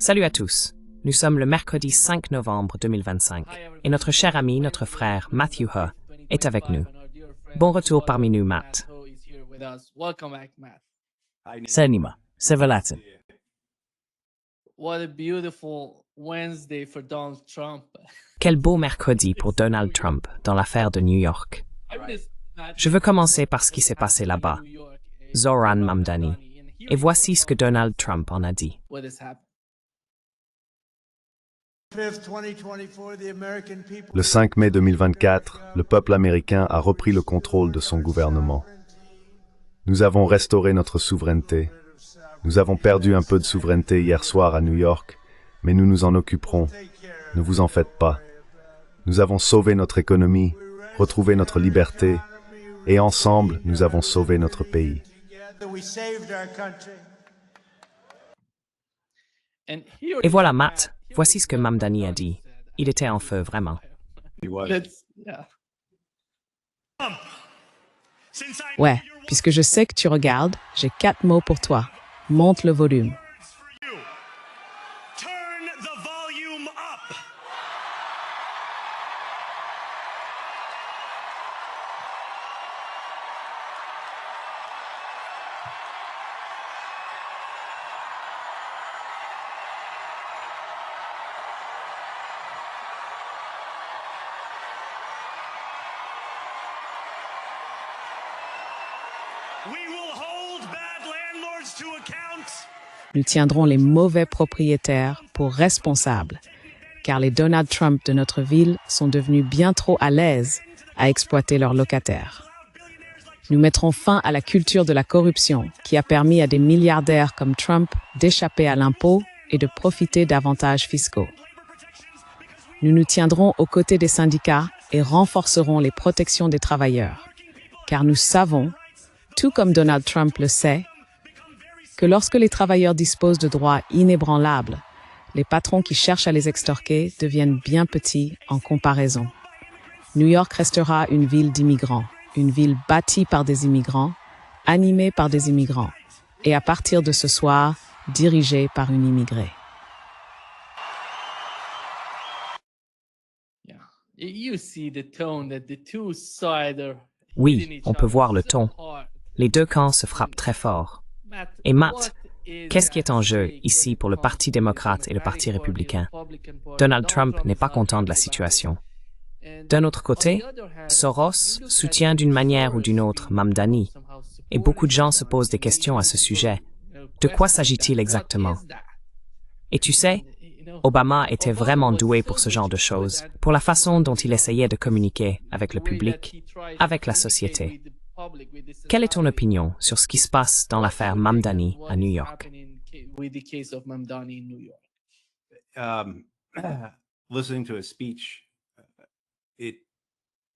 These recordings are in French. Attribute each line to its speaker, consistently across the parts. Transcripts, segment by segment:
Speaker 1: Salut à tous. Nous sommes le mercredi 5 novembre 2025 et notre cher ami, notre frère Matthew He est avec nous. Bon retour parmi nous, Matt.
Speaker 2: Salima, Sevalatin.
Speaker 3: What a beautiful Wednesday for Donald Trump.
Speaker 1: Quel beau mercredi pour Donald Trump dans l'affaire de New York. Je veux commencer par ce qui s'est passé là-bas, Zohran Mamdani. Et voici ce que Donald Trump en a dit.
Speaker 4: Le 5 mai 2024, le peuple américain a repris le contrôle de son gouvernement. Nous avons restauré notre souveraineté. Nous avons perdu un peu de souveraineté hier soir à New York, mais nous nous en occuperons. Ne vous en faites pas. Nous avons sauvé notre économie, retrouvé notre liberté, et ensemble, nous avons sauvé notre pays.
Speaker 1: Et voilà, Matt, voici ce que Mamdani a dit. Il était en feu, vraiment.
Speaker 5: Ouais, puisque je sais que tu regardes, j'ai 4 mots pour toi. Monte le volume. Nous tiendrons les mauvais propriétaires pour responsables, car les Donald Trump de notre ville sont devenus bien trop à l'aise à exploiter leurs locataires. Nous mettrons fin à la culture de la corruption qui a permis à des milliardaires comme Trump d'échapper à l'impôt et de profiter d'avantages fiscaux. Nous nous tiendrons aux côtés des syndicats et renforcerons les protections des travailleurs, car nous savons, tout comme Donald Trump le sait, que lorsque les travailleurs disposent de droits inébranlables, les patrons qui cherchent à les extorquer deviennent bien petits en comparaison. New York restera une ville d'immigrants, une ville bâtie par des immigrants, animée par des immigrants, et à partir de ce soir, dirigée par une immigrée.
Speaker 1: Oui, on peut voir le ton. Les deux camps se frappent très fort. Et Matt, qu'est-ce qui est en jeu ici pour le Parti démocrate et le Parti républicain? Donald Trump n'est pas content de la situation. D'un autre côté, Soros soutient d'une manière ou d'une autre Mamdani, et beaucoup de gens se posent des questions à ce sujet. De quoi s'agit-il exactement? Et tu sais, Obama était vraiment doué pour ce genre de choses, pour la façon dont il essayait de communiquer avec le public, avec la société. Quelle est ton opinion sur ce qui se passe dans l'affaire Mamdani à New York?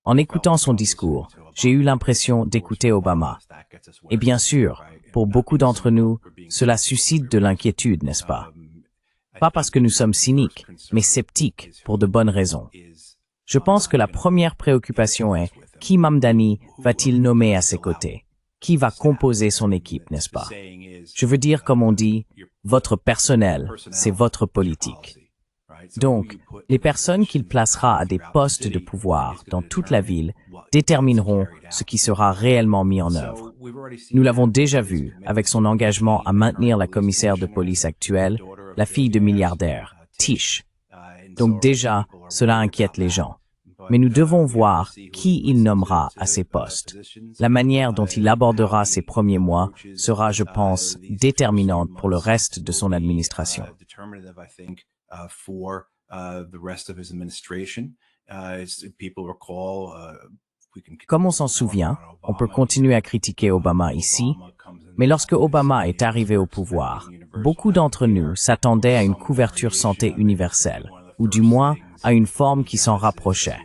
Speaker 2: En écoutant son discours, j'ai eu l'impression d'écouter Obama. Et bien sûr, pour beaucoup d'entre nous, cela suscite de l'inquiétude, n'est-ce pas? Pas parce que nous sommes cyniques, mais sceptiques pour de bonnes raisons. Je pense que la première préoccupation est qui Mamdani va-t-il nommer à ses côtés? Qui va composer son équipe, n'est-ce pas? Je veux dire, comme on dit, votre personnel, c'est votre politique. Donc, les personnes qu'il placera à des postes de pouvoir dans toute la ville détermineront ce qui sera réellement mis en œuvre. Nous l'avons déjà vu avec son engagement à maintenir la commissaire de police actuelle, la fille de milliardaire, Tish. Donc déjà, cela inquiète les gens. Mais nous devons voir qui il nommera à ces postes. La manière dont il abordera ses premiers mois sera, je pense, déterminante pour le reste de son administration. Comme on s'en souvient, on peut continuer à critiquer Obama ici, mais lorsque Obama est arrivé au pouvoir, beaucoup d'entre nous s'attendaient à une couverture santé universelle, ou du moins à une forme qui s'en rapprochait.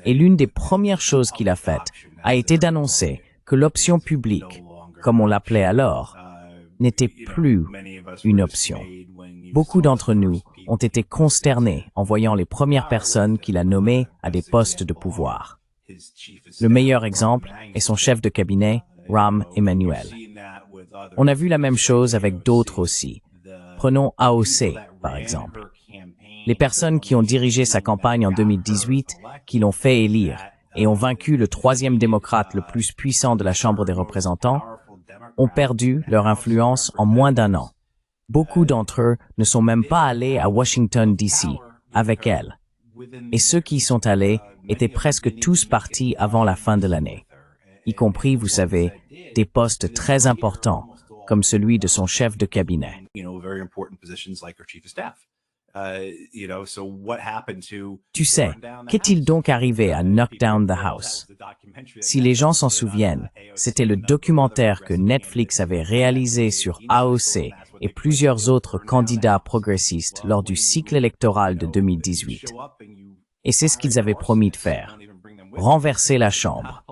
Speaker 2: Et l'une des premières choses qu'il a faites a été d'annoncer que l'option publique, comme on l'appelait alors, n'était plus une option. Beaucoup d'entre nous ont été consternés en voyant les premières personnes qu'il a nommées à des postes de pouvoir. Le meilleur exemple est son chef de cabinet, Rahm Emanuel. On a vu la même chose avec d'autres aussi. Prenons AOC, par exemple. Les personnes qui ont dirigé sa campagne en 2018, qui l'ont fait élire et ont vaincu le troisième démocrate le plus puissant de la Chambre des représentants, ont perdu leur influence en moins d'un an. Beaucoup d'entre eux ne sont même pas allés à Washington, D.C. avec elle. Et ceux qui y sont allés étaient presque tous partis avant la fin de l'année, y compris, vous savez, des postes très importants, comme celui de son chef de cabinet. Tu sais, qu'est-il donc arrivé à Knock Down the House? Si les gens s'en souviennent, c'était le documentaire que Netflix avait réalisé sur AOC et plusieurs autres candidats progressistes lors du cycle électoral de 2018. Et c'est ce qu'ils avaient promis de faire, renverser la Chambre.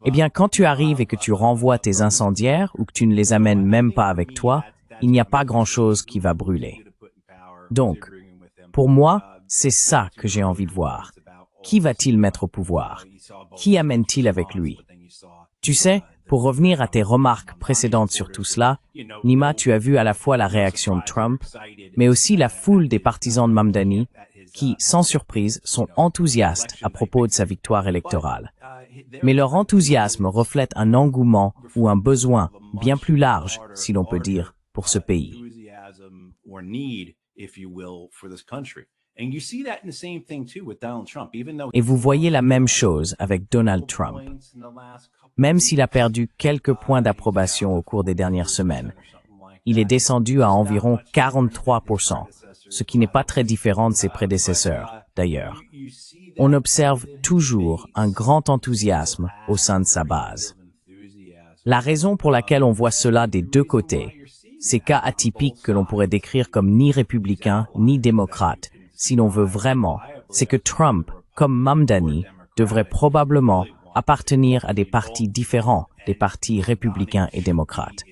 Speaker 2: Eh bien, quand tu arrives et que tu renvoies tes incendiaires ou que tu ne les amènes même pas avec toi, il n'y a pas grand-chose qui va brûler. Donc, pour moi, c'est ça que j'ai envie de voir. Qui va-t-il mettre au pouvoir? Qui amène-t-il avec lui? Tu sais, pour revenir à tes remarques précédentes sur tout cela, Nima, tu as vu à la fois la réaction de Trump, mais aussi la foule des partisans de Mamdani, qui, sans surprise, sont enthousiastes à propos de sa victoire électorale. Mais leur enthousiasme reflète un engouement ou un besoin bien plus large, si l'on peut dire, pour ce pays. Et vous voyez la même chose avec Donald Trump. Même s'il a perdu quelques points d'approbation au cours des dernières semaines, il est descendu à environ 43%, ce qui n'est pas très différent de ses prédécesseurs, d'ailleurs. On observe toujours un grand enthousiasme au sein de sa base. La raison pour laquelle on voit cela des deux côtés, ces cas atypiques que l'on pourrait décrire comme ni républicains ni démocrates, si l'on veut vraiment, c'est que Trump, comme Mamdani, devrait probablement appartenir à des partis différents des partis républicains et démocrates.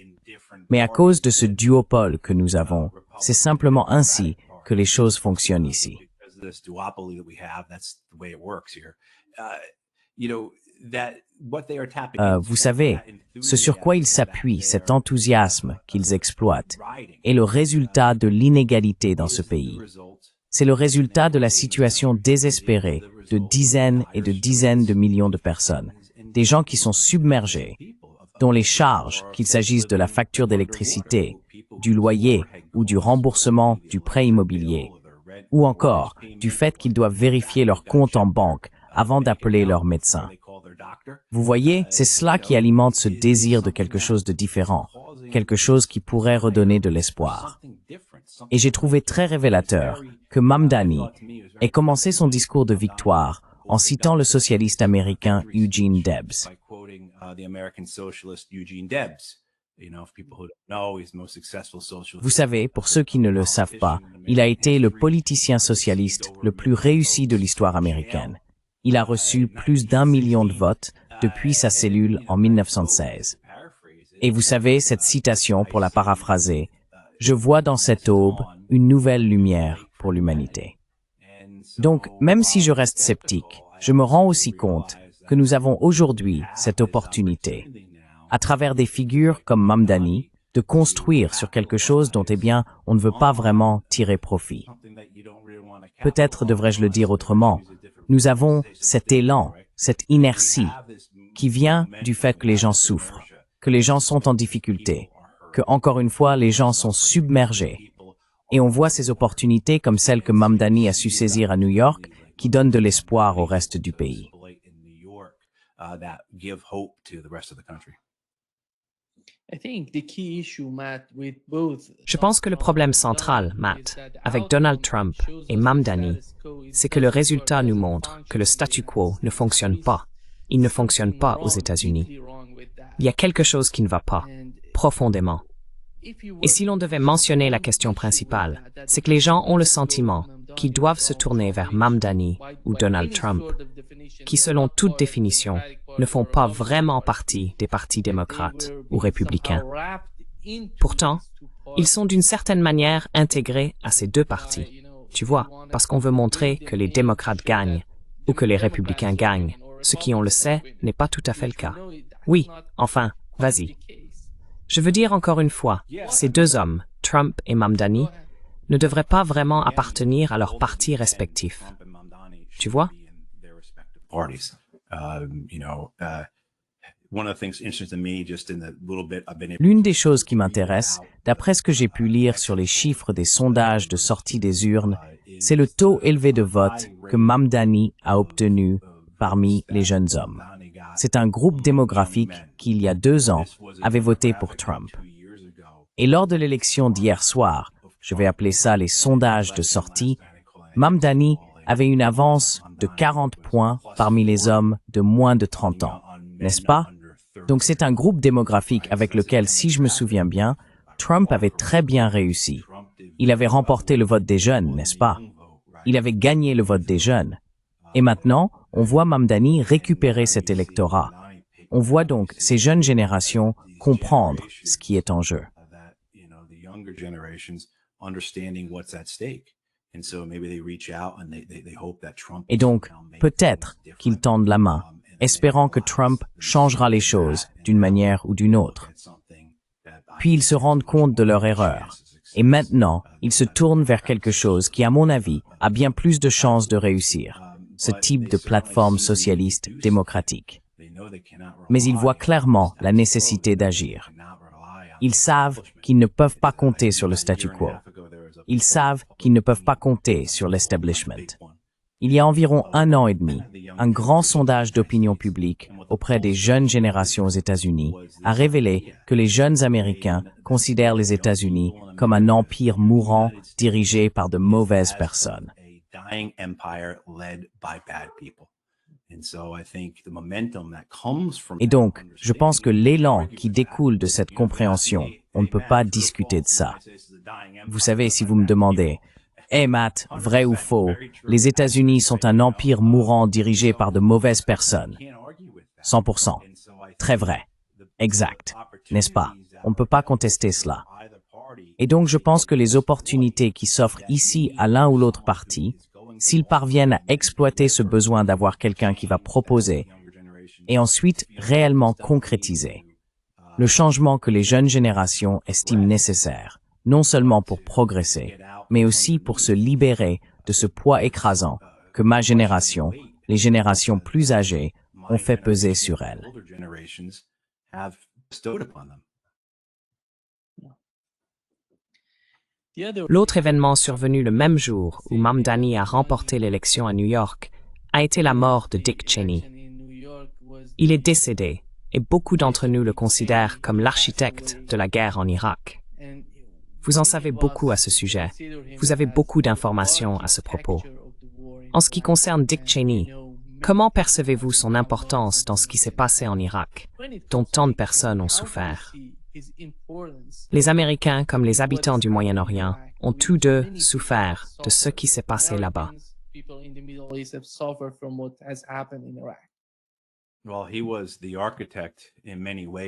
Speaker 2: Mais à cause de ce duopole que nous avons, c'est simplement ainsi que les choses fonctionnent ici. Vous savez, ce sur quoi ils s'appuient, cet enthousiasme qu'ils exploitent, est le résultat de l'inégalité dans ce pays. C'est le résultat de la situation désespérée de dizaines et de dizaines de millions de personnes, des gens qui sont submergés, dont les charges, qu'il s'agisse de la facture d'électricité, du loyer ou du remboursement du prêt immobilier, ou encore du fait qu'ils doivent vérifier leur compte en banque avant d'appeler leur médecin. Vous voyez, c'est cela qui alimente ce désir de quelque chose de différent, quelque chose qui pourrait redonner de l'espoir. Et j'ai trouvé très révélateur que Mamdani ait commencé son discours de victoire en citant le socialiste américain Eugene Debs. Vous savez, pour ceux qui ne le savent pas, il a été le politicien socialiste le plus réussi de l'histoire américaine. Il a reçu plus d'1 million de votes depuis sa cellule en 1916. Et vous savez, cette citation, pour la paraphraser, « Je vois dans cette aube une nouvelle lumière pour l'humanité ». Donc, même si je reste sceptique, je me rends aussi compte que nous avons aujourd'hui cette opportunité, à travers des figures comme Mamdani, de construire sur quelque chose dont, eh bien, on ne veut pas vraiment tirer profit. Peut-être devrais-je le dire autrement, nous avons cet élan, cette inertie, qui vient du fait que les gens souffrent, que les gens sont en difficulté, que, encore une fois, les gens sont submergés. Et on voit ces opportunités comme celles que Mamdani a su saisir à New York, qui donnent de l'espoir au reste du pays.
Speaker 1: Je pense que le problème central, Matt, avec Donald Trump et Mamdani, c'est que le résultat nous montre que le statu quo ne fonctionne pas. Il ne fonctionne pas aux États-Unis. Il y a quelque chose qui ne va pas, profondément. Et si l'on devait mentionner la question principale, c'est que les gens ont le sentiment qu'ils doivent se tourner vers Mamdani ou Donald Trump, qui, selon toute définition, ne font pas vraiment partie des partis démocrates ou républicains. Pourtant, ils sont d'une certaine manière intégrés à ces deux partis. Tu vois, parce qu'on veut montrer que les démocrates gagnent ou que les républicains gagnent, ce qui, on le sait, n'est pas tout à fait le cas. Oui, enfin, vas-y. Je veux dire encore une fois, ces deux hommes, Trump et Mamdani, ne devraient pas vraiment appartenir à leurs partis respectifs. Tu vois?
Speaker 2: L'une des choses qui m'intéresse, d'après ce que j'ai pu lire sur les chiffres des sondages de sortie des urnes, c'est le taux élevé de vote que Mamdani a obtenu parmi les jeunes hommes. C'est un groupe démographique qui, il y a 2 ans, avait voté pour Trump. Et lors de l'élection d'hier soir, je vais appeler ça les sondages de sortie, Mamdani avait une avance de 40 points parmi les hommes de moins de 30 ans, n'est-ce pas? Donc c'est un groupe démographique avec lequel, si je me souviens bien, Trump avait très bien réussi. Il avait remporté le vote des jeunes, n'est-ce pas? Il avait gagné le vote des jeunes. Et maintenant, on voit Mamdani récupérer cet électorat. On voit donc ces jeunes générations comprendre ce qui est en jeu. Et donc, peut-être qu'ils tendent la main, espérant que Trump changera les choses d'une manière ou d'une autre. Puis ils se rendent compte de leur erreur. Et maintenant, ils se tournent vers quelque chose qui, à mon avis, a bien plus de chances de réussir. Ce type de plateforme socialiste démocratique. Mais ils voient clairement la nécessité d'agir. Ils savent qu'ils ne peuvent pas compter sur le statu quo. Ils savent qu'ils ne peuvent pas compter sur l'establishment. Il y a environ 1 an et demi, un grand sondage d'opinion publique auprès des jeunes générations aux États-Unis a révélé que les jeunes Américains considèrent les États-Unis comme un empire mourant dirigé par de mauvaises personnes. Et donc, je pense que l'élan qui découle de cette compréhension, on ne peut pas discuter de ça. Vous savez, si vous me demandez, « Hey Matt, vrai ou faux, les États-Unis sont un empire mourant dirigé par de mauvaises personnes. » 100%. Très vrai. Exact. N'est-ce pas? On ne peut pas contester cela. Et donc, je pense que les opportunités qui s'offrent ici à l'un ou l'autre parti, s'ils parviennent à exploiter ce besoin d'avoir quelqu'un qui va proposer et ensuite réellement concrétiser le changement que les jeunes générations estiment nécessaire, non seulement pour progresser, mais aussi pour se libérer de ce poids écrasant que ma génération, les générations plus âgées, ont fait peser sur elles.
Speaker 1: L'autre événement survenu le même jour où Mamdani a remporté l'élection à New York a été la mort de Dick Cheney. Il est décédé et beaucoup d'entre nous le considèrent comme l'architecte de la guerre en Irak. Vous en savez beaucoup à ce sujet. Vous avez beaucoup d'informations à ce propos. En ce qui concerne Dick Cheney, comment percevez-vous son importance dans ce qui s'est passé en Irak, dont tant de personnes ont souffert? Les Américains, comme les habitants du Moyen-Orient, ont tous deux souffert de ce qui s'est passé là-bas.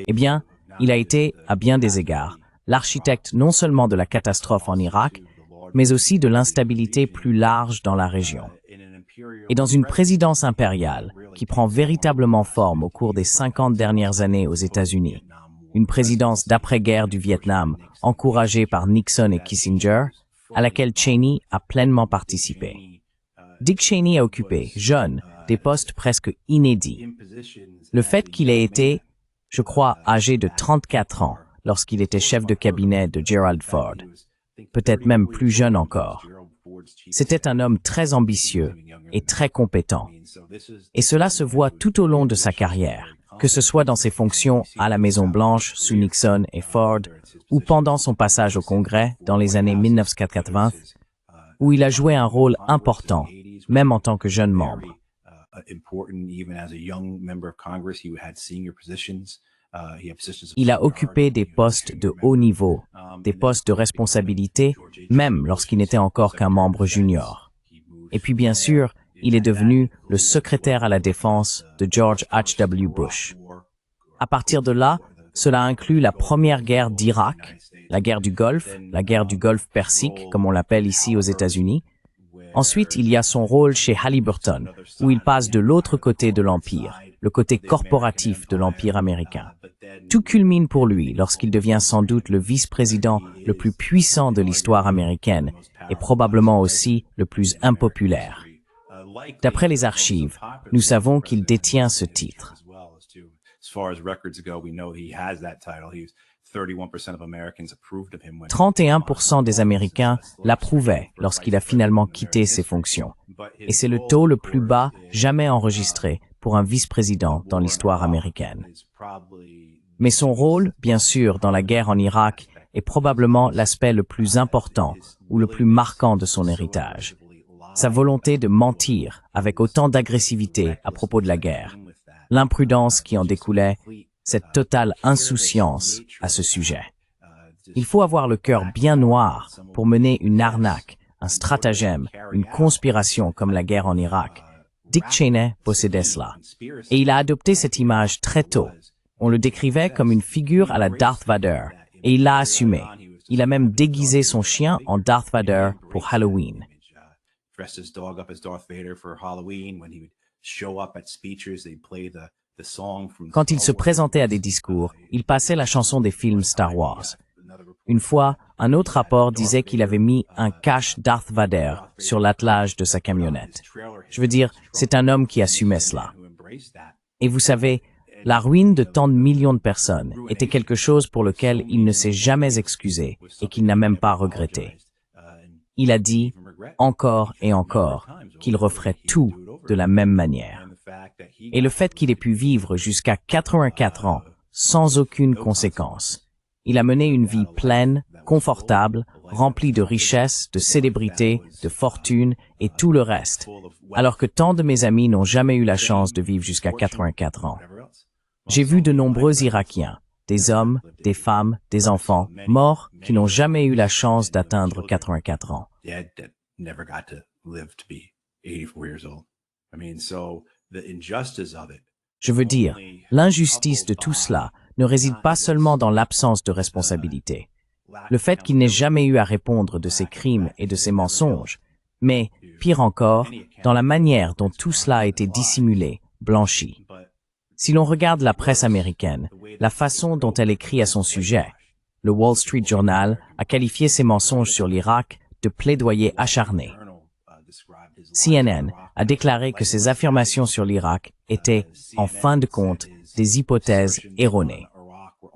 Speaker 2: Eh bien, il a été, à bien des égards, l'architecte non seulement de la catastrophe en Irak, mais aussi de l'instabilité plus large dans la région. Et dans une présidence impériale qui prend véritablement forme au cours des 50 dernières années aux États-Unis, une présidence d'après-guerre du Vietnam encouragée par Nixon et Kissinger, à laquelle Cheney a pleinement participé. Dick Cheney a occupé, jeune, des postes presque inédits. Le fait qu'il ait été, je crois, âgé de 34 ans lorsqu'il était chef de cabinet de Gerald Ford, peut-être même plus jeune encore. C'était un homme très ambitieux et très compétent. Et cela se voit tout au long de sa carrière, que ce soit dans ses fonctions à la Maison-Blanche sous Nixon et Ford, ou pendant son passage au Congrès dans les années 1980, où il a joué un rôle important, même en tant que jeune membre. Il a occupé des postes de haut niveau, des postes de responsabilité, même lorsqu'il n'était encore qu'un membre junior. Et puis bien sûr, il est devenu le secrétaire à la défense de George H.W. Bush. À partir de là, cela inclut la première guerre d'Irak, la guerre du Golfe Persique, comme on l'appelle ici aux États-Unis. Ensuite, il y a son rôle chez Halliburton, où il passe de l'autre côté de l'Empire, le côté corporatif de l'Empire américain. Tout culmine pour lui lorsqu'il devient sans doute le vice-président le plus puissant de l'histoire américaine et probablement aussi le plus impopulaire. D'après les archives, nous savons qu'il détient ce titre. 31% des Américains l'approuvaient lorsqu'il a finalement quitté ses fonctions. Et c'est le taux le plus bas jamais enregistré pour un vice-président dans l'histoire américaine. Mais son rôle, bien sûr, dans la guerre en Irak est probablement l'aspect le plus important ou le plus marquant de son héritage. Sa volonté de mentir avec autant d'agressivité à propos de la guerre, l'imprudence qui en découlait, cette totale insouciance à ce sujet. Il faut avoir le cœur bien noir pour mener une arnaque, un stratagème, une conspiration comme la guerre en Irak. Dick Cheney possédait cela. Et il a adopté cette image très tôt. On le décrivait comme une figure à la Darth Vader, et il l'a assumé. Il a même déguisé son chien en Darth Vader pour Halloween. Quand il se présentait à des discours, il passait la chanson des films Star Wars. Une fois, un autre rapport disait qu'il avait mis un cache Darth Vader sur l'attelage de sa camionnette. Je veux dire, c'est un homme qui assumait cela. Et vous savez, la ruine de tant de millions de personnes était quelque chose pour lequel il ne s'est jamais excusé et qu'il n'a même pas regretté. Il a dit, encore et encore, qu'il referait tout de la même manière. Et le fait qu'il ait pu vivre jusqu'à 84 ans sans aucune conséquence. Il a mené une vie pleine, confortable, remplie de richesses, de célébrités, de fortune et tout le reste, alors que tant de mes amis n'ont jamais eu la chance de vivre jusqu'à 84 ans. J'ai vu de nombreux Irakiens, des hommes, des femmes, des enfants, morts qui n'ont jamais eu la chance d'atteindre 84 ans. Je veux dire, l'injustice de tout cela ne réside pas seulement dans l'absence de responsabilité, le fait qu'il n'ait jamais eu à répondre de ses crimes et de ses mensonges, mais, pire encore, dans la manière dont tout cela a été dissimulé, blanchi. Si l'on regarde la presse américaine, la façon dont elle écrit à son sujet, le Wall Street Journal a qualifié ses mensonges sur l'Irak de plaidoyer acharné. CNN a déclaré que ses affirmations sur l'Irak étaient, en fin de compte, des hypothèses erronées.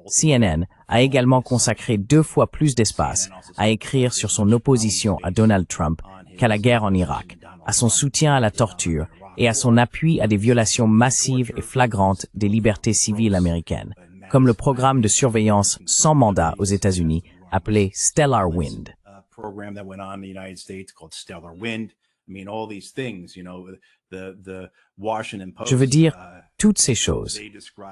Speaker 2: CNN a également consacré 2 fois plus d'espace à écrire sur son opposition à Donald Trump qu'à la guerre en Irak, à son soutien à la torture et à son appui à des violations massives et flagrantes des libertés civiles américaines, comme le programme de surveillance sans mandat aux États-Unis appelé Stellar Wind. Je veux dire, toutes ces choses.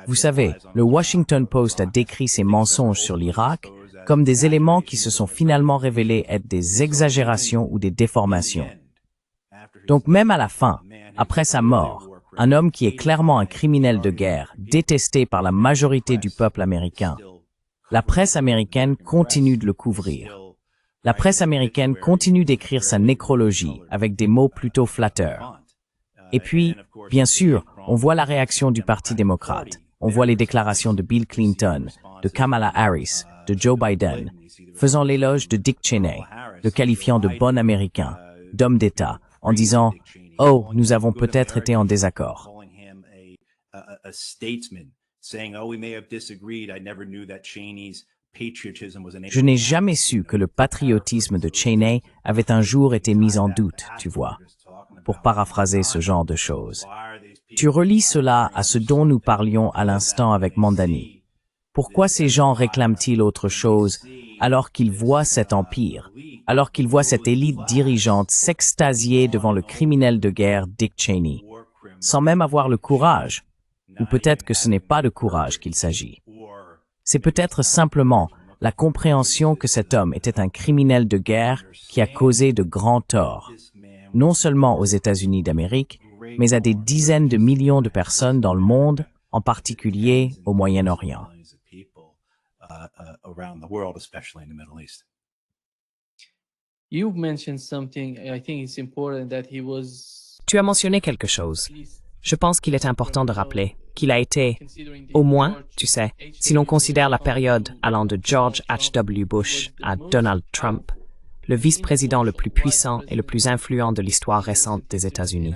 Speaker 2: Vous savez, le Washington Post a décrit ces mensonges sur l'Irak comme des éléments qui se sont finalement révélés être des exagérations ou des déformations. Donc même à la fin, après sa mort, un homme qui est clairement un criminel de guerre, détesté par la majorité du peuple américain, la presse américaine continue de le couvrir. La presse américaine continue d'écrire sa nécrologie avec des mots plutôt flatteurs. Et puis, bien sûr, on voit la réaction du Parti démocrate. On voit les déclarations de Bill Clinton, de Kamala Harris, de Joe Biden, faisant l'éloge de Dick Cheney, le qualifiant de bon Américain, d'homme d'État, en disant « Oh, nous avons peut-être été en désaccord ». Je n'ai jamais su que le patriotisme de Cheney avait un jour été mis en doute, tu vois, pour paraphraser ce genre de choses. Tu relis cela à ce dont nous parlions à l'instant avec Mandani. Pourquoi ces gens réclament-ils autre chose alors qu'ils voient cet empire, alors qu'ils voient cette élite dirigeante s'extasier devant le criminel de guerre Dick Cheney, sans même avoir le courage, ou peut-être que ce n'est pas de courage qu'il s'agit. C'est peut-être simplement la compréhension que cet homme était un criminel de guerre qui a causé de grands torts, non seulement aux États-Unis d'Amérique, mais à des dizaines de millions de personnes dans le monde, en particulier au Moyen-Orient.
Speaker 1: Tu as mentionné quelque chose. Je pense qu'il est important de rappeler qu'il a été, au moins, tu sais, si l'on considère la période allant de George H.W. Bush à Donald Trump, le vice-président le plus puissant et le plus influent de l'histoire récente des États-Unis.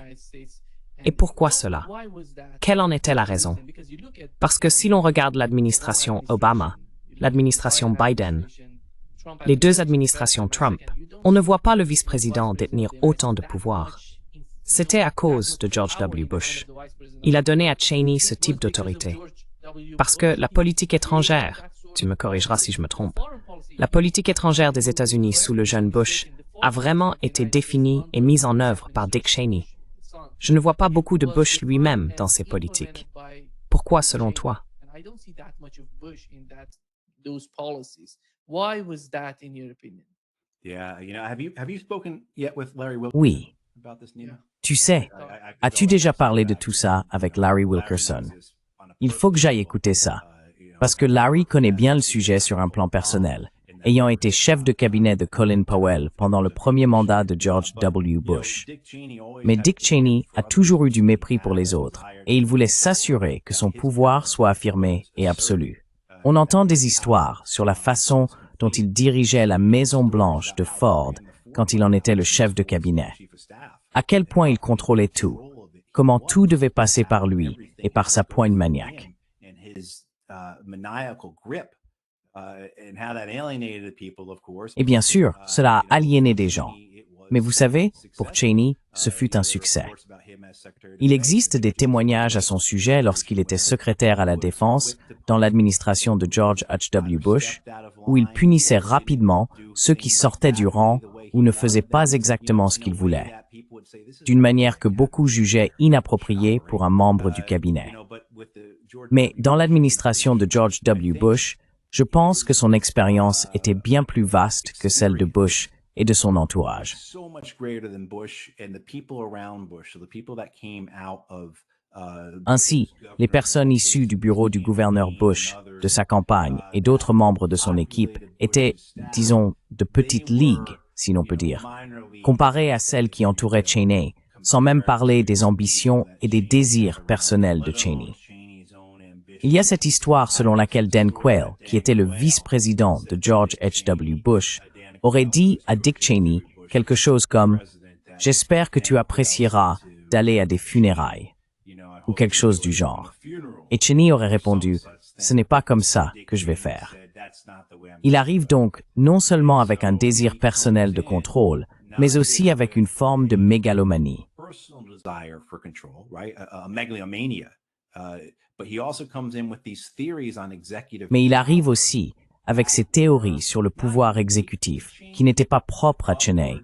Speaker 1: Et pourquoi cela? Quelle en était la raison? Parce que si l'on regarde l'administration Obama, l'administration Biden, les deux administrations Trump, on ne voit pas le vice-président détenir autant de pouvoir. C'était à cause de George W. Bush. Il a donné à Cheney ce type d'autorité. Parce que la politique étrangère, tu me corrigeras si je me trompe, la politique étrangère des États-Unis sous le jeune Bush a vraiment été définie et mise en œuvre par Dick Cheney. Je ne vois pas beaucoup de Bush lui-même dans ses politiques. Pourquoi selon toi?
Speaker 2: Oui. Tu sais, as-tu déjà parlé de tout ça avec Larry Wilkerson? Il faut que j'aille écouter ça. Parce que Larry connaît bien le sujet sur un plan personnel, ayant été chef de cabinet de Colin Powell pendant le premier mandat de George W. Bush. Mais Dick Cheney a toujours eu du mépris pour les autres, et il voulait s'assurer que son pouvoir soit affirmé et absolu. On entend des histoires sur la façon dont il dirigeait la Maison-Blanche de Ford quand il en était le chef de cabinet. À quel point il contrôlait tout, comment tout devait passer par lui et par sa poigne maniaque. Et bien sûr, cela a aliéné des gens. Mais vous savez, pour Cheney, ce fut un succès. Il existe des témoignages à son sujet lorsqu'il était secrétaire à la Défense dans l'administration de George H.W. Bush, où il punissait rapidement ceux qui sortaient du rang ou ne faisaient pas exactement ce qu'il voulait, d'une manière que beaucoup jugeaient inappropriée pour un membre du cabinet. Mais dans l'administration de George W. Bush, je pense que son expérience était bien plus vaste que celle de Bush et de son entourage. Ainsi, les personnes issues du bureau du gouverneur Bush, de sa campagne et d'autres membres de son équipe étaient, disons, de petites ligues, si l'on peut dire, comparées à celles qui entouraient Cheney, sans même parler des ambitions et des désirs personnels de Cheney. Il y a cette histoire selon laquelle Dan Quayle, qui était le vice-président de George H.W. Bush, aurait dit à Dick Cheney quelque chose comme « J'espère que tu apprécieras d'aller à des funérailles » ou quelque chose du genre. Et Cheney aurait répondu « Ce n'est pas comme ça que je vais faire ». Il arrive donc non seulement avec un désir personnel de contrôle, mais aussi avec une forme de mégalomanie. Mais il arrive aussi avec ses théories sur le pouvoir exécutif, qui n'étaient pas propres à Cheney,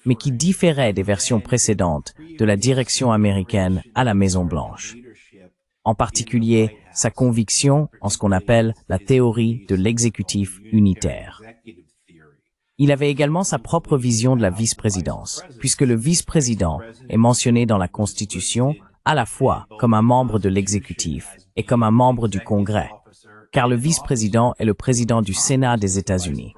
Speaker 2: mais qui différaient des versions précédentes de la direction américaine à la Maison-Blanche. En particulier, sa conviction en ce qu'on appelle la théorie de l'exécutif unitaire. Il avait également sa propre vision de la vice-présidence, puisque le vice-président est mentionné dans la Constitution à la fois comme un membre de l'exécutif et comme un membre du Congrès, car le vice-président est le président du Sénat des États-Unis.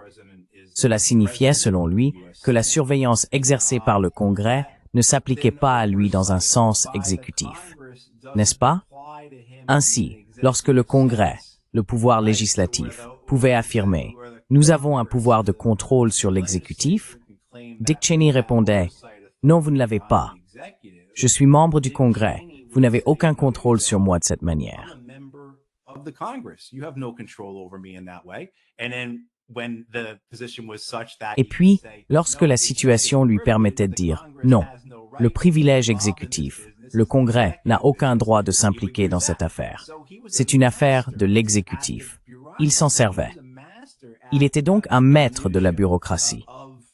Speaker 2: Cela signifiait, selon lui, que la surveillance exercée par le Congrès ne s'appliquait pas à lui dans un sens exécutif. N'est-ce pas? Ainsi, lorsque le Congrès, le pouvoir législatif, pouvait affirmer « Nous avons un pouvoir de contrôle sur l'exécutif », Dick Cheney répondait « Non, vous ne l'avez pas. Je suis membre du Congrès. Vous n'avez aucun contrôle sur moi de cette manière. » Et puis, lorsque la situation lui permettait de dire « Non, le privilège exécutif, le Congrès n'a aucun droit de s'impliquer dans cette affaire. C'est une affaire de l'exécutif. » Il s'en servait. Il était donc un maître de la bureaucratie.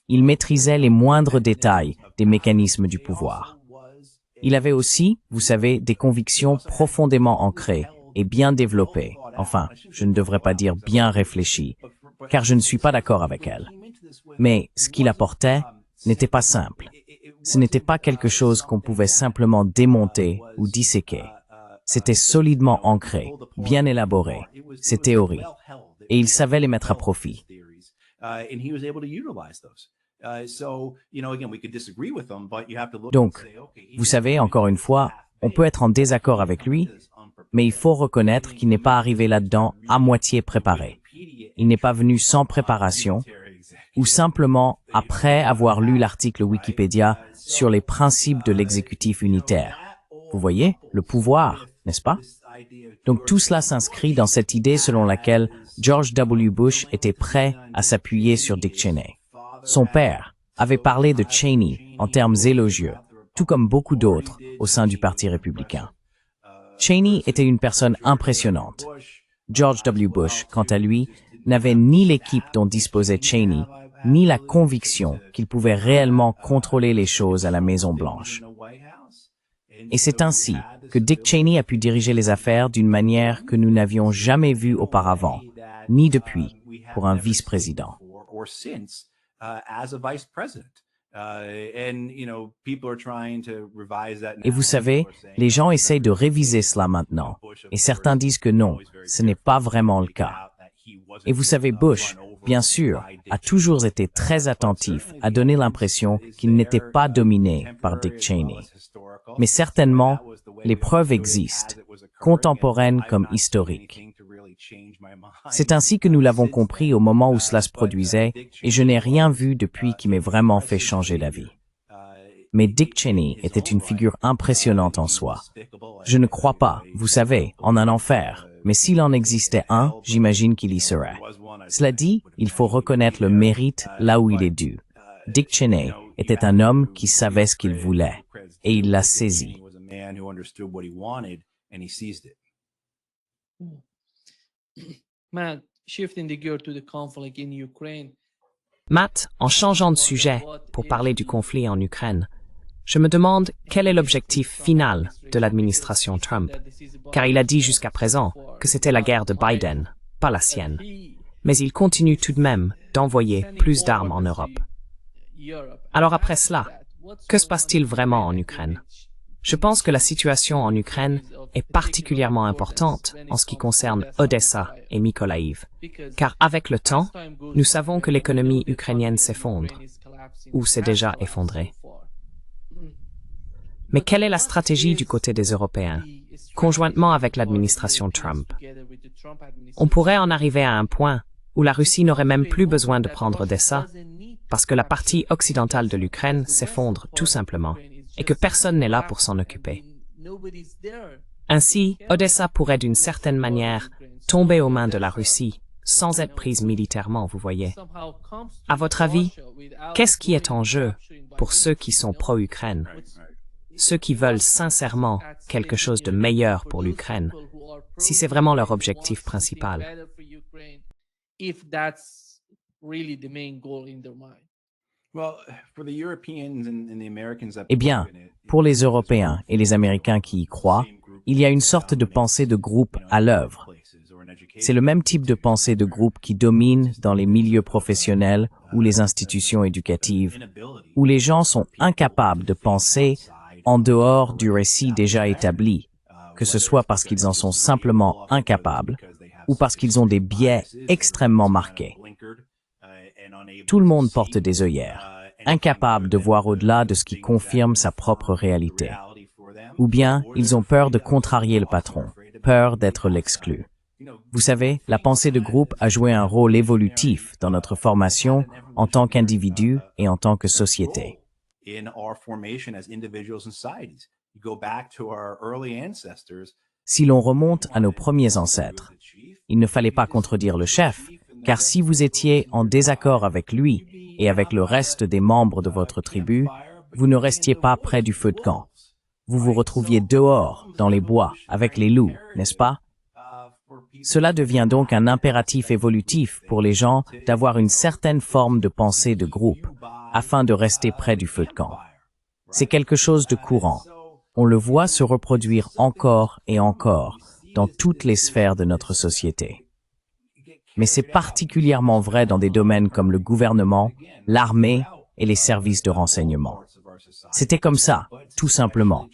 Speaker 2: Il maîtrisait les moindres détails des mécanismes du pouvoir. Il avait aussi, vous savez, des convictions profondément ancrées et bien développées. Enfin, je ne devrais pas dire bien réfléchies, car je ne suis pas d'accord avec elles. Mais ce qu'il apportait n'était pas simple. Ce n'était pas quelque chose qu'on pouvait simplement démonter ou disséquer. C'était solidement ancré, bien élaboré, ces théories, et il savait les mettre à profit. Donc, vous savez, encore une fois, On peut être en désaccord avec lui, mais il faut reconnaître qu'il n'est pas arrivé là-dedans à moitié préparé. Il n'est pas venu sans préparation, ou simplement après avoir lu l'article Wikipédia sur les principes de l'exécutif unitaire. Vous voyez, le pouvoir, n'est-ce pas? Donc tout cela s'inscrit dans cette idée selon laquelle George W. Bush était prêt à s'appuyer sur Dick Cheney. Son père avait parlé de Cheney en termes élogieux, tout comme beaucoup d'autres au sein du Parti républicain. Cheney était une personne impressionnante. George W. Bush, quant à lui, n'avait ni l'équipe dont disposait Cheney, ni la conviction qu'il pouvait réellement contrôler les choses à la Maison-Blanche. Et c'est ainsi que Dick Cheney a pu diriger les affaires d'une manière que nous n'avions jamais vue auparavant, ni depuis, pour un vice-président. Et vous savez, les gens essayent de réviser cela maintenant, et certains disent que non, ce n'est pas vraiment le cas. Et vous savez, Bush, bien sûr, a toujours été très attentif à donner l'impression qu'il n'était pas dominé par Dick Cheney. Mais certainement, les preuves existent, contemporaines comme historiques. C'est ainsi que nous l'avons compris au moment où cela se produisait, et je n'ai rien vu depuis qui m'ait vraiment fait changer d'avis. Mais Dick Cheney était une figure impressionnante en soi. Je ne crois pas, vous savez, en un enfer, mais s'il en existait un, j'imagine qu'il y serait. Cela dit, il faut reconnaître le mérite là où il est dû. Dick Cheney était un homme qui savait ce qu'il voulait, et il l'a saisi.
Speaker 1: Matt, en changeant de sujet pour parler du conflit en Ukraine, je me demande quel est l'objectif final de l'administration Trump, car il a dit jusqu'à présent que c'était la guerre de Biden, pas la sienne. Mais il continue tout de même d'envoyer plus d'armes en Europe. Alors après cela, que se passe-t-il vraiment en Ukraine? Je pense que la situation en Ukraine est particulièrement importante en ce qui concerne Odessa et Mykolaïv, car avec le temps, nous savons que l'économie ukrainienne s'effondre, ou s'est déjà effondrée. Mais quelle est la stratégie du côté des Européens, conjointement avec l'administration Trump? On pourrait en arriver à un point où la Russie n'aurait même plus besoin de prendre Odessa, parce que la partie occidentale de l'Ukraine s'effondre tout simplement, et que personne n'est là pour s'en occuper. Ainsi, Odessa pourrait d'une certaine manière tomber aux mains de la Russie, sans être prise militairement, vous voyez. À votre avis, qu'est-ce qui est en jeu pour ceux qui sont pro-Ukraine? Ceux qui veulent sincèrement quelque chose de meilleur pour l'Ukraine, si c'est vraiment leur objectif principal.
Speaker 2: Eh bien, pour les Européens et les Américains qui y croient, il y a une sorte de pensée de groupe à l'œuvre. C'est le même type de pensée de groupe qui domine dans les milieux professionnels ou les institutions éducatives, où les gens sont incapables de penser en dehors du récit déjà établi, que ce soit parce qu'ils en sont simplement incapables ou parce qu'ils ont des biais extrêmement marqués. Tout le monde porte des œillères, incapable de voir au-delà de ce qui confirme sa propre réalité. Ou bien, ils ont peur de contrarier le patron, peur d'être l'exclu. Vous savez, la pensée de groupe a joué un rôle évolutif dans notre formation en tant qu'individu et en tant que société. Si l'on remonte à nos premiers ancêtres, il ne fallait pas contredire le chef, car si vous étiez en désaccord avec lui et avec le reste des membres de votre tribu, vous ne restiez pas près du feu de camp. Vous vous retrouviez dehors, dans les bois, avec les loups, n'est-ce pas? Cela devient donc un impératif évolutif pour les gens d'avoir une certaine forme de pensée de groupe, afin de rester près du feu de camp. C'est quelque chose de courant. On le voit se reproduire encore et encore dans toutes les sphères de notre société. Mais c'est particulièrement vrai dans des domaines comme le gouvernement, l'armée et les services de renseignement. C'était comme ça, tout simplement.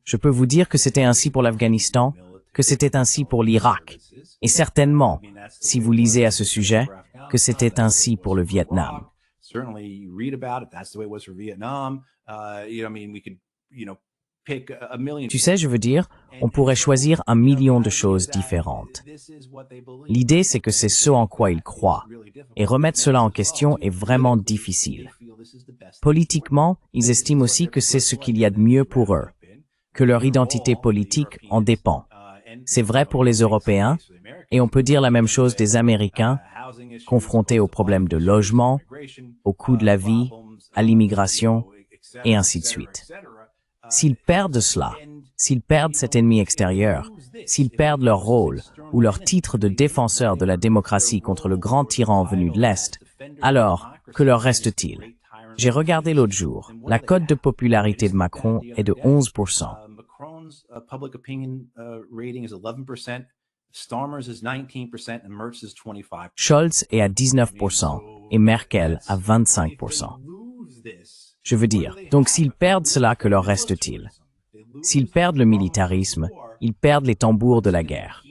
Speaker 2: Je peux vous dire que c'était ainsi pour l'Afghanistan, que c'était ainsi pour l'Irak, et certainement, si vous lisez à ce sujet, que c'était ainsi pour le Vietnam. Tu sais, je veux dire, on pourrait choisir 1 million de choses différentes. L'idée, c'est que c'est ce en quoi ils croient, et remettre cela en question est vraiment difficile. Politiquement, ils estiment aussi que c'est ce qu'il y a de mieux pour eux, que leur identité politique en dépend. C'est vrai pour les Européens, et on peut dire la même chose des Américains, confrontés aux problèmes de logement, au coût de la vie, à l'immigration, et ainsi de suite. S'ils perdent cela, s'ils perdent cet ennemi extérieur, s'ils perdent leur rôle ou leur titre de défenseur de la démocratie contre le grand tyran venu de l'Est, alors, que leur reste-t-il? J'ai regardé l'autre jour, la cote de popularité de Macron est de 11%. Scholz est à 19% et Merkel à 25%. Je veux dire, donc s'ils perdent cela, que leur reste-t-il? S'ils perdent le militarisme, ils perdent les tambours de la guerre.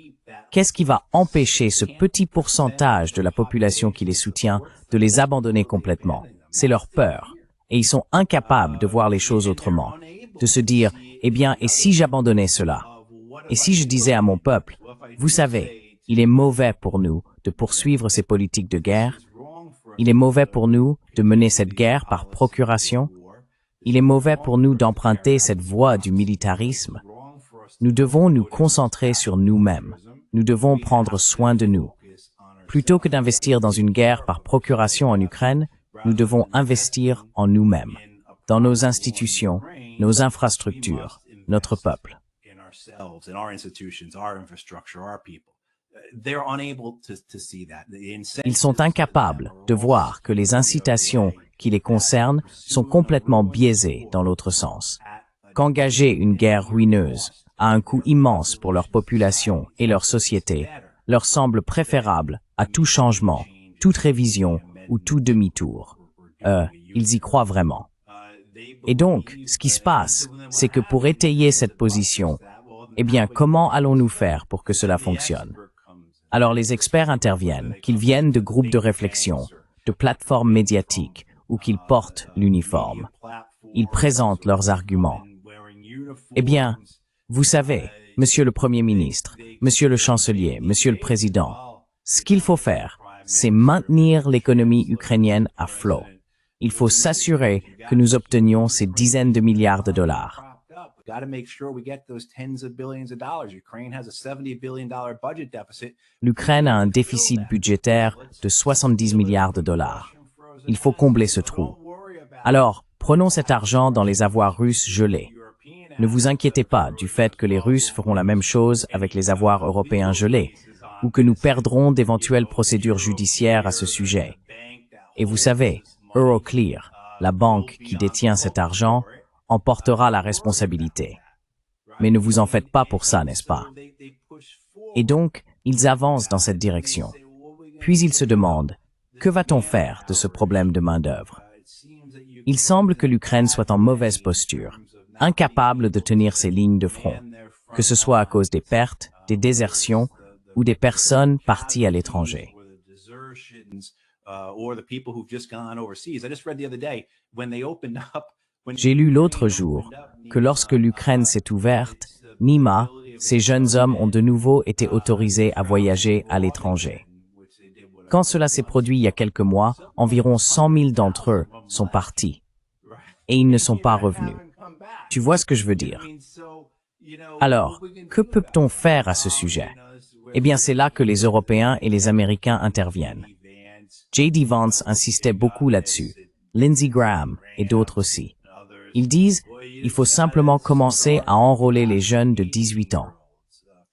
Speaker 2: Qu'est-ce qui va empêcher ce petit pourcentage de la population qui les soutient de les abandonner complètement? C'est leur peur. Et ils sont incapables de voir les choses autrement. De se dire, eh bien, et si j'abandonnais cela? Et si je disais à mon peuple, vous savez, il est mauvais pour nous de poursuivre ces politiques de guerre. Il est mauvais pour nous de mener cette guerre par procuration. Il est mauvais pour nous d'emprunter cette voie du militarisme. Nous devons nous concentrer sur nous-mêmes. Nous devons prendre soin de nous. Plutôt que d'investir dans une guerre par procuration en Ukraine, nous devons investir en nous-mêmes, dans nos institutions, nos infrastructures, notre peuple. Ils sont incapables de voir que les incitations qui les concernent sont complètement biaisées dans l'autre sens. Qu'engager une guerre ruineuse à un coût immense pour leur population et leur société leur semble préférable à tout changement, toute révision ou tout demi-tour. Ils y croient vraiment. Et donc, ce qui se passe, c'est que pour étayer cette position, eh bien, comment allons-nous faire pour que cela fonctionne? Alors les experts interviennent, qu'ils viennent de groupes de réflexion, de plateformes médiatiques ou qu'ils portent l'uniforme. Ils présentent leurs arguments. Eh bien, vous savez, Monsieur le Premier ministre, Monsieur le Chancelier, Monsieur le Président, ce qu'il faut faire, c'est maintenir l'économie ukrainienne à flot. Il faut s'assurer que nous obtenions ces dizaines de milliards de dollars. L'Ukraine a un déficit budgétaire de 70 milliards de dollars. Il faut combler ce trou. Alors, prenons cet argent dans les avoirs russes gelés. Ne vous inquiétez pas du fait que les Russes feront la même chose avec les avoirs européens gelés, ou que nous perdrons d'éventuelles procédures judiciaires à ce sujet. Et vous savez, Euroclear, la banque qui détient cet argent, en portera la responsabilité. Mais ne vous en faites pas pour ça, n'est-ce pas? Et donc, ils avancent dans cette direction. Puis ils se demandent, que va-t-on faire de ce problème de main-d'œuvre? Il semble que l'Ukraine soit en mauvaise posture, incapable de tenir ses lignes de front, que ce soit à cause des pertes, des désertions ou des personnes parties à l'étranger. J'ai lu l'autre jour que lorsque l'Ukraine s'est ouverte, Nima, ces jeunes hommes ont de nouveau été autorisés à voyager à l'étranger. Quand cela s'est produit il y a quelques mois, environ 100 000 d'entre eux sont partis. Et ils ne sont pas revenus. Tu vois ce que je veux dire? Alors, que peut-on faire à ce sujet? Eh bien, c'est là que les Européens et les Américains interviennent. J.D. Vance insistait beaucoup là-dessus, Lindsey Graham et d'autres aussi. Ils disent, il faut simplement commencer à enrôler les jeunes de 18 ans.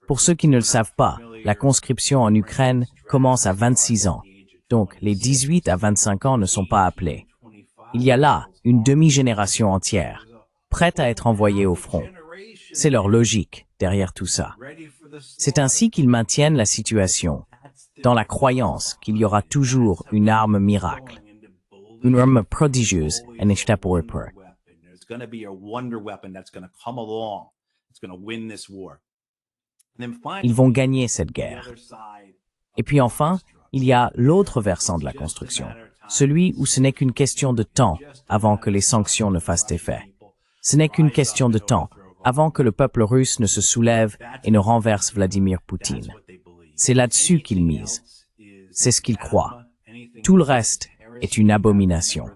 Speaker 2: Pour ceux qui ne le savent pas, la conscription en Ukraine commence à 26 ans. Donc, les 18 à 25 ans ne sont pas appelés. Il y a là une demi-génération entière, prête à être envoyée au front. C'est leur logique derrière tout ça. C'est ainsi qu'ils maintiennent la situation, dans la croyance qu'il y aura toujours une arme miracle, une arme prodigieuse et nishtaporipur. Ils vont gagner cette guerre. Et puis enfin, il y a l'autre versant de la construction, celui où ce n'est qu'une question de temps avant que les sanctions ne fassent effet. Ce n'est qu'une question de temps avant que le peuple russe ne se soulève et ne renverse Vladimir Poutine. C'est là-dessus qu'ils misent. C'est ce qu'ils croient. Tout le reste est une abomination.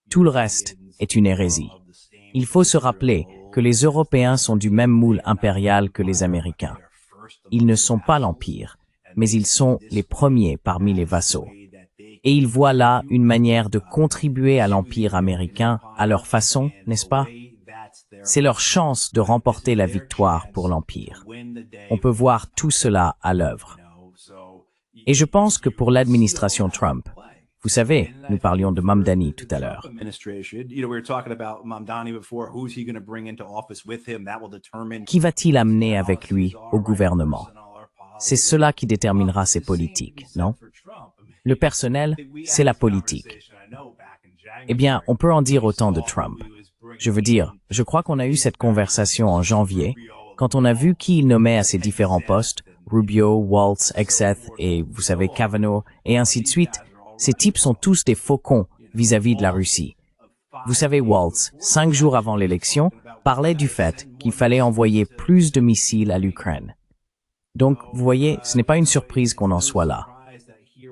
Speaker 2: Tout le reste est une hérésie. Il faut se rappeler que les Européens sont du même moule impérial que les Américains. Ils ne sont pas l'Empire, mais ils sont les premiers parmi les vassaux. Et ils voient là une manière de contribuer à l'Empire américain à leur façon, n'est-ce pas? C'est leur chance de remporter la victoire pour l'Empire. On peut voir tout cela à l'œuvre. Et je pense que pour l'administration Trump, vous savez, nous parlions de Mamdani tout à l'heure. Qui va-t-il amener avec lui au gouvernement? C'est cela qui déterminera ses politiques, non? Le personnel, c'est la politique. Eh bien, on peut en dire autant de Trump. Je veux dire, je crois qu'on a eu cette conversation en janvier, quand on a vu qui il nommait à ses différents postes, Rubio, Waltz, Exeth et, vous savez, Kavanaugh, et ainsi de suite. Ces types sont tous des faucons vis-à-vis de la Russie. Vous savez, Waltz, 5 jours avant l'élection, parlait du fait qu'il fallait envoyer plus de missiles à l'Ukraine. Donc, vous voyez, ce n'est pas une surprise qu'on en soit là.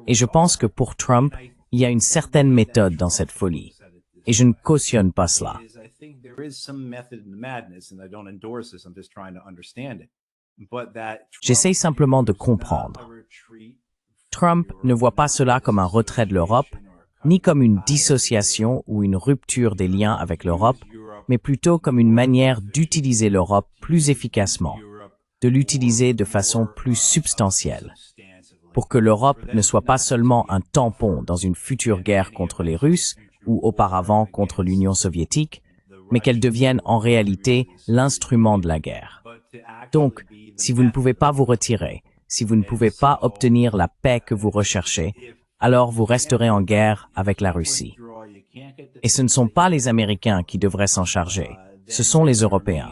Speaker 2: Et je pense que pour Trump, il y a une certaine méthode dans cette folie. Et je ne cautionne pas cela. J'essaye simplement de comprendre. Trump ne voit pas cela comme un retrait de l'Europe, ni comme une dissociation ou une rupture des liens avec l'Europe, mais plutôt comme une manière d'utiliser l'Europe plus efficacement, de l'utiliser de façon plus substantielle, pour que l'Europe ne soit pas seulement un tampon dans une future guerre contre les Russes ou auparavant contre l'Union soviétique, mais qu'elle devienne en réalité l'instrument de la guerre. Donc, si vous ne pouvez pas vous retirer, si vous ne pouvez pas obtenir la paix que vous recherchez, alors vous resterez en guerre avec la Russie. Et ce ne sont pas les Américains qui devraient s'en charger, ce sont les Européens.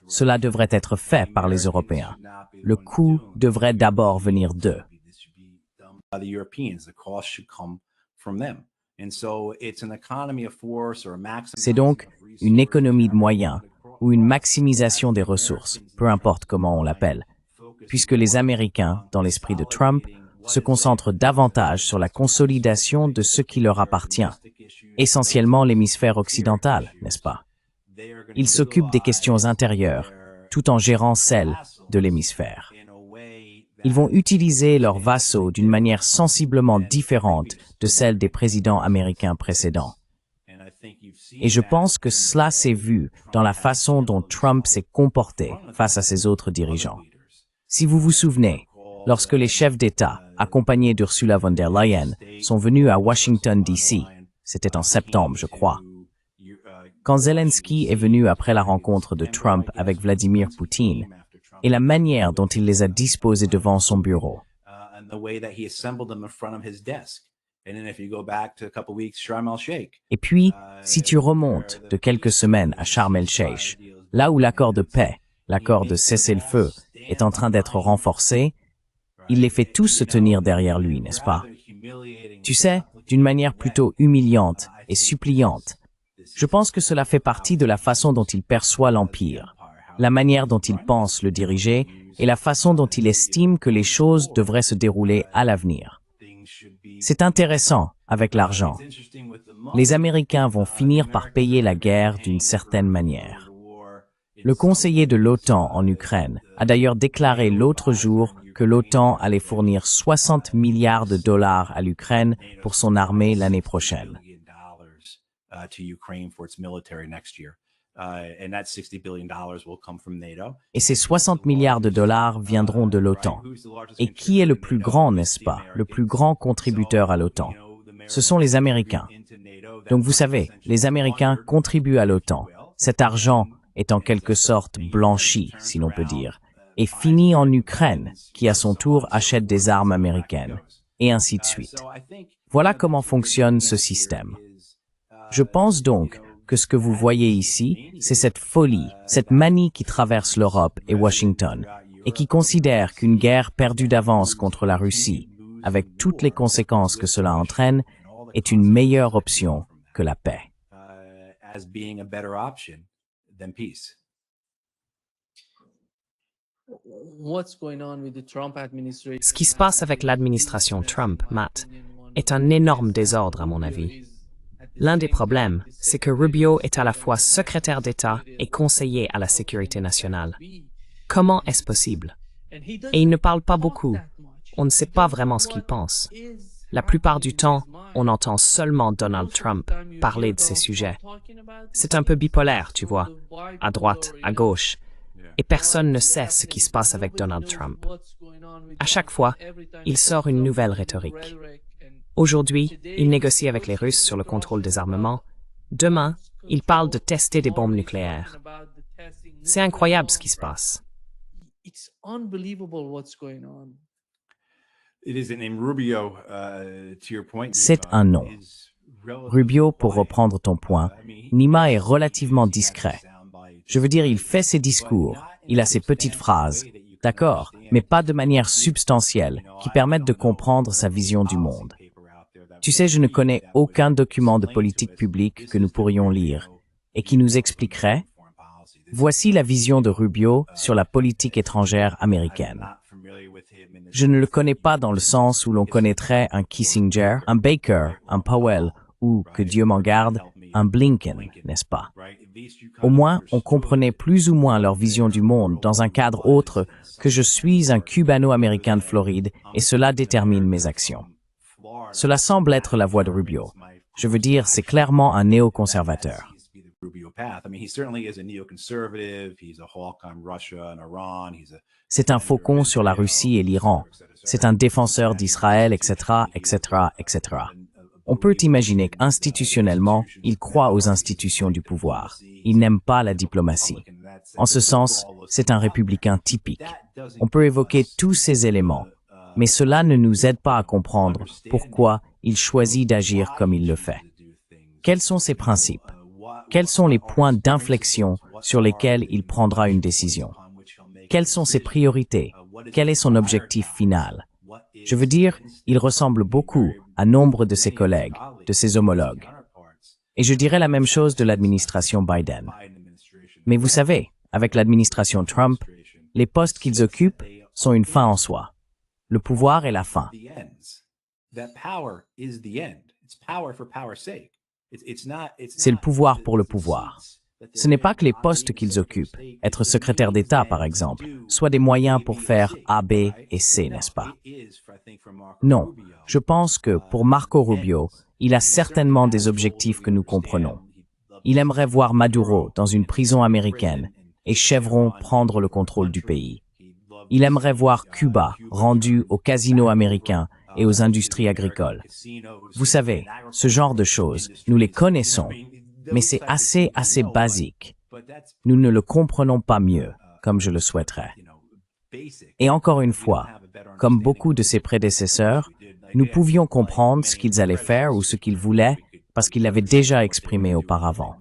Speaker 2: Cela devrait être fait par les Européens. Le coût devrait d'abord venir d'eux. C'est donc une économie de moyens ou une maximisation des ressources, peu importe comment on l'appelle, puisque les Américains, dans l'esprit de Trump, se concentrent davantage sur la consolidation de ce qui leur appartient, essentiellement l'hémisphère occidental, n'est-ce pas? Ils s'occupent des questions intérieures, tout en gérant celles de l'hémisphère. Ils vont utiliser leurs vassaux d'une manière sensiblement différente de celle des présidents américains précédents. Et je pense que cela s'est vu dans la façon dont Trump s'est comporté face à ses autres dirigeants. Si vous vous souvenez, lorsque les chefs d'État, accompagnés d'Ursula von der Leyen, sont venus à Washington, D.C., c'était en septembre, je crois, quand Zelensky est venu après la rencontre de Trump avec Vladimir Poutine, et la manière dont il les a disposés devant son bureau. Et puis, si tu remontes de quelques semaines à Sharm el-Sheikh, là où l'accord de paix, l'accord de cessez-le-feu, est en train d'être renforcé, il les fait tous se tenir derrière lui, n'est-ce pas? Tu sais, d'une manière plutôt humiliante et suppliante. Je pense que cela fait partie de la façon dont il perçoit l'Empire, la manière dont il pense le diriger et la façon dont il estime que les choses devraient se dérouler à l'avenir. C'est intéressant avec l'argent. Les Américains vont finir par payer la guerre d'une certaine manière. Le conseiller de l'OTAN en Ukraine a d'ailleurs déclaré l'autre jour que l'OTAN allait fournir 60 milliards de dollars à l'Ukraine pour son armée l'année prochaine. Et ces 60 milliards de dollars viendront de l'OTAN. Et qui est le plus grand, n'est-ce pas, le plus grand contributeur à l'OTAN? Ce sont les Américains. Donc vous savez, les Américains contribuent à l'OTAN. Cet argent est en quelque sorte blanchi, si l'on peut dire, et finit en Ukraine, qui à son tour achète des armes américaines, et ainsi de suite. Voilà comment fonctionne ce système. Je pense donc que ce que vous voyez ici, c'est cette folie, cette manie qui traverse l'Europe et Washington, et qui considère qu'une guerre perdue d'avance contre la Russie, avec toutes les conséquences que cela entraîne, est une meilleure option que la paix.
Speaker 1: Ce qui se passe avec l'administration Trump, Matt, est un énorme désordre à mon avis. L'un des problèmes, c'est que Rubio est à la fois secrétaire d'État et conseiller à la sécurité nationale. Comment est-ce possible? Et il ne parle pas beaucoup. On ne sait pas vraiment ce qu'il pense. La plupart du temps, on entend seulement Donald Trump parler de ces sujets. C'est un peu bipolaire, tu vois, à droite, à gauche, et personne ne sait ce qui se passe avec Donald Trump. À chaque fois, il sort une nouvelle rhétorique. Aujourd'hui, il négocie avec les Russes sur le contrôle des armements. Demain, il parle de tester des bombes nucléaires. C'est incroyable ce qui se passe.
Speaker 2: C'est un nom. Rubio, pour reprendre ton point, Nima est relativement discret. Je veux dire, il fait ses discours, il a ses petites phrases, d'accord, mais pas de manière substantielle, qui permettent de comprendre sa vision du monde. Tu sais, je ne connais aucun document de politique publique que nous pourrions lire, et qui nous expliquerait « Voici la vision de Rubio sur la politique étrangère américaine ». Je ne le connais pas dans le sens où l'on connaîtrait un Kissinger, un Baker, un Powell, ou, que Dieu m'en garde, un Blinken, n'est-ce pas? Au moins, on comprenait plus ou moins leur vision du monde dans un cadre autre que je suis un cubano-américain de Floride et cela détermine mes actions. Cela semble être la voie de Rubio. Je veux dire, c'est clairement un néoconservateur. C'est un faucon sur la Russie et l'Iran. C'est un défenseur d'Israël, etc., etc., etc. On peut imaginer qu'institutionnellement, il croit aux institutions du pouvoir. Il n'aime pas la diplomatie. En ce sens, c'est un républicain typique. On peut évoquer tous ces éléments, mais cela ne nous aide pas à comprendre pourquoi il choisit d'agir comme il le fait. Quels sont ses principes? Quels sont les points d'inflexion sur lesquels il prendra une décision? Quelles sont ses priorités? Quel est son objectif final? Je veux dire, il ressemble beaucoup à nombre de ses collègues, de ses homologues. Et je dirais la même chose de l'administration Biden. Mais vous savez, avec l'administration Trump, les postes qu'ils occupent sont une fin en soi. Le pouvoir est la fin. C'est le pouvoir pour le pouvoir. Ce n'est pas que les postes qu'ils occupent, être secrétaire d'État par exemple, soient des moyens pour faire A, B et C, n'est-ce pas? Non, je pense que pour Marco Rubio, il a certainement des objectifs que nous comprenons. Il aimerait voir Maduro dans une prison américaine et Chevron prendre le contrôle du pays. Il aimerait voir Cuba rendu aux casinos américains et aux industries agricoles. Vous savez, ce genre de choses, nous les connaissons, mais c'est assez basique. Nous ne le comprenons pas mieux, comme je le souhaiterais. Et encore une fois, comme beaucoup de ses prédécesseurs, nous pouvions comprendre ce qu'ils allaient faire ou ce qu'ils voulaient parce qu'ils l'avaient déjà exprimé auparavant.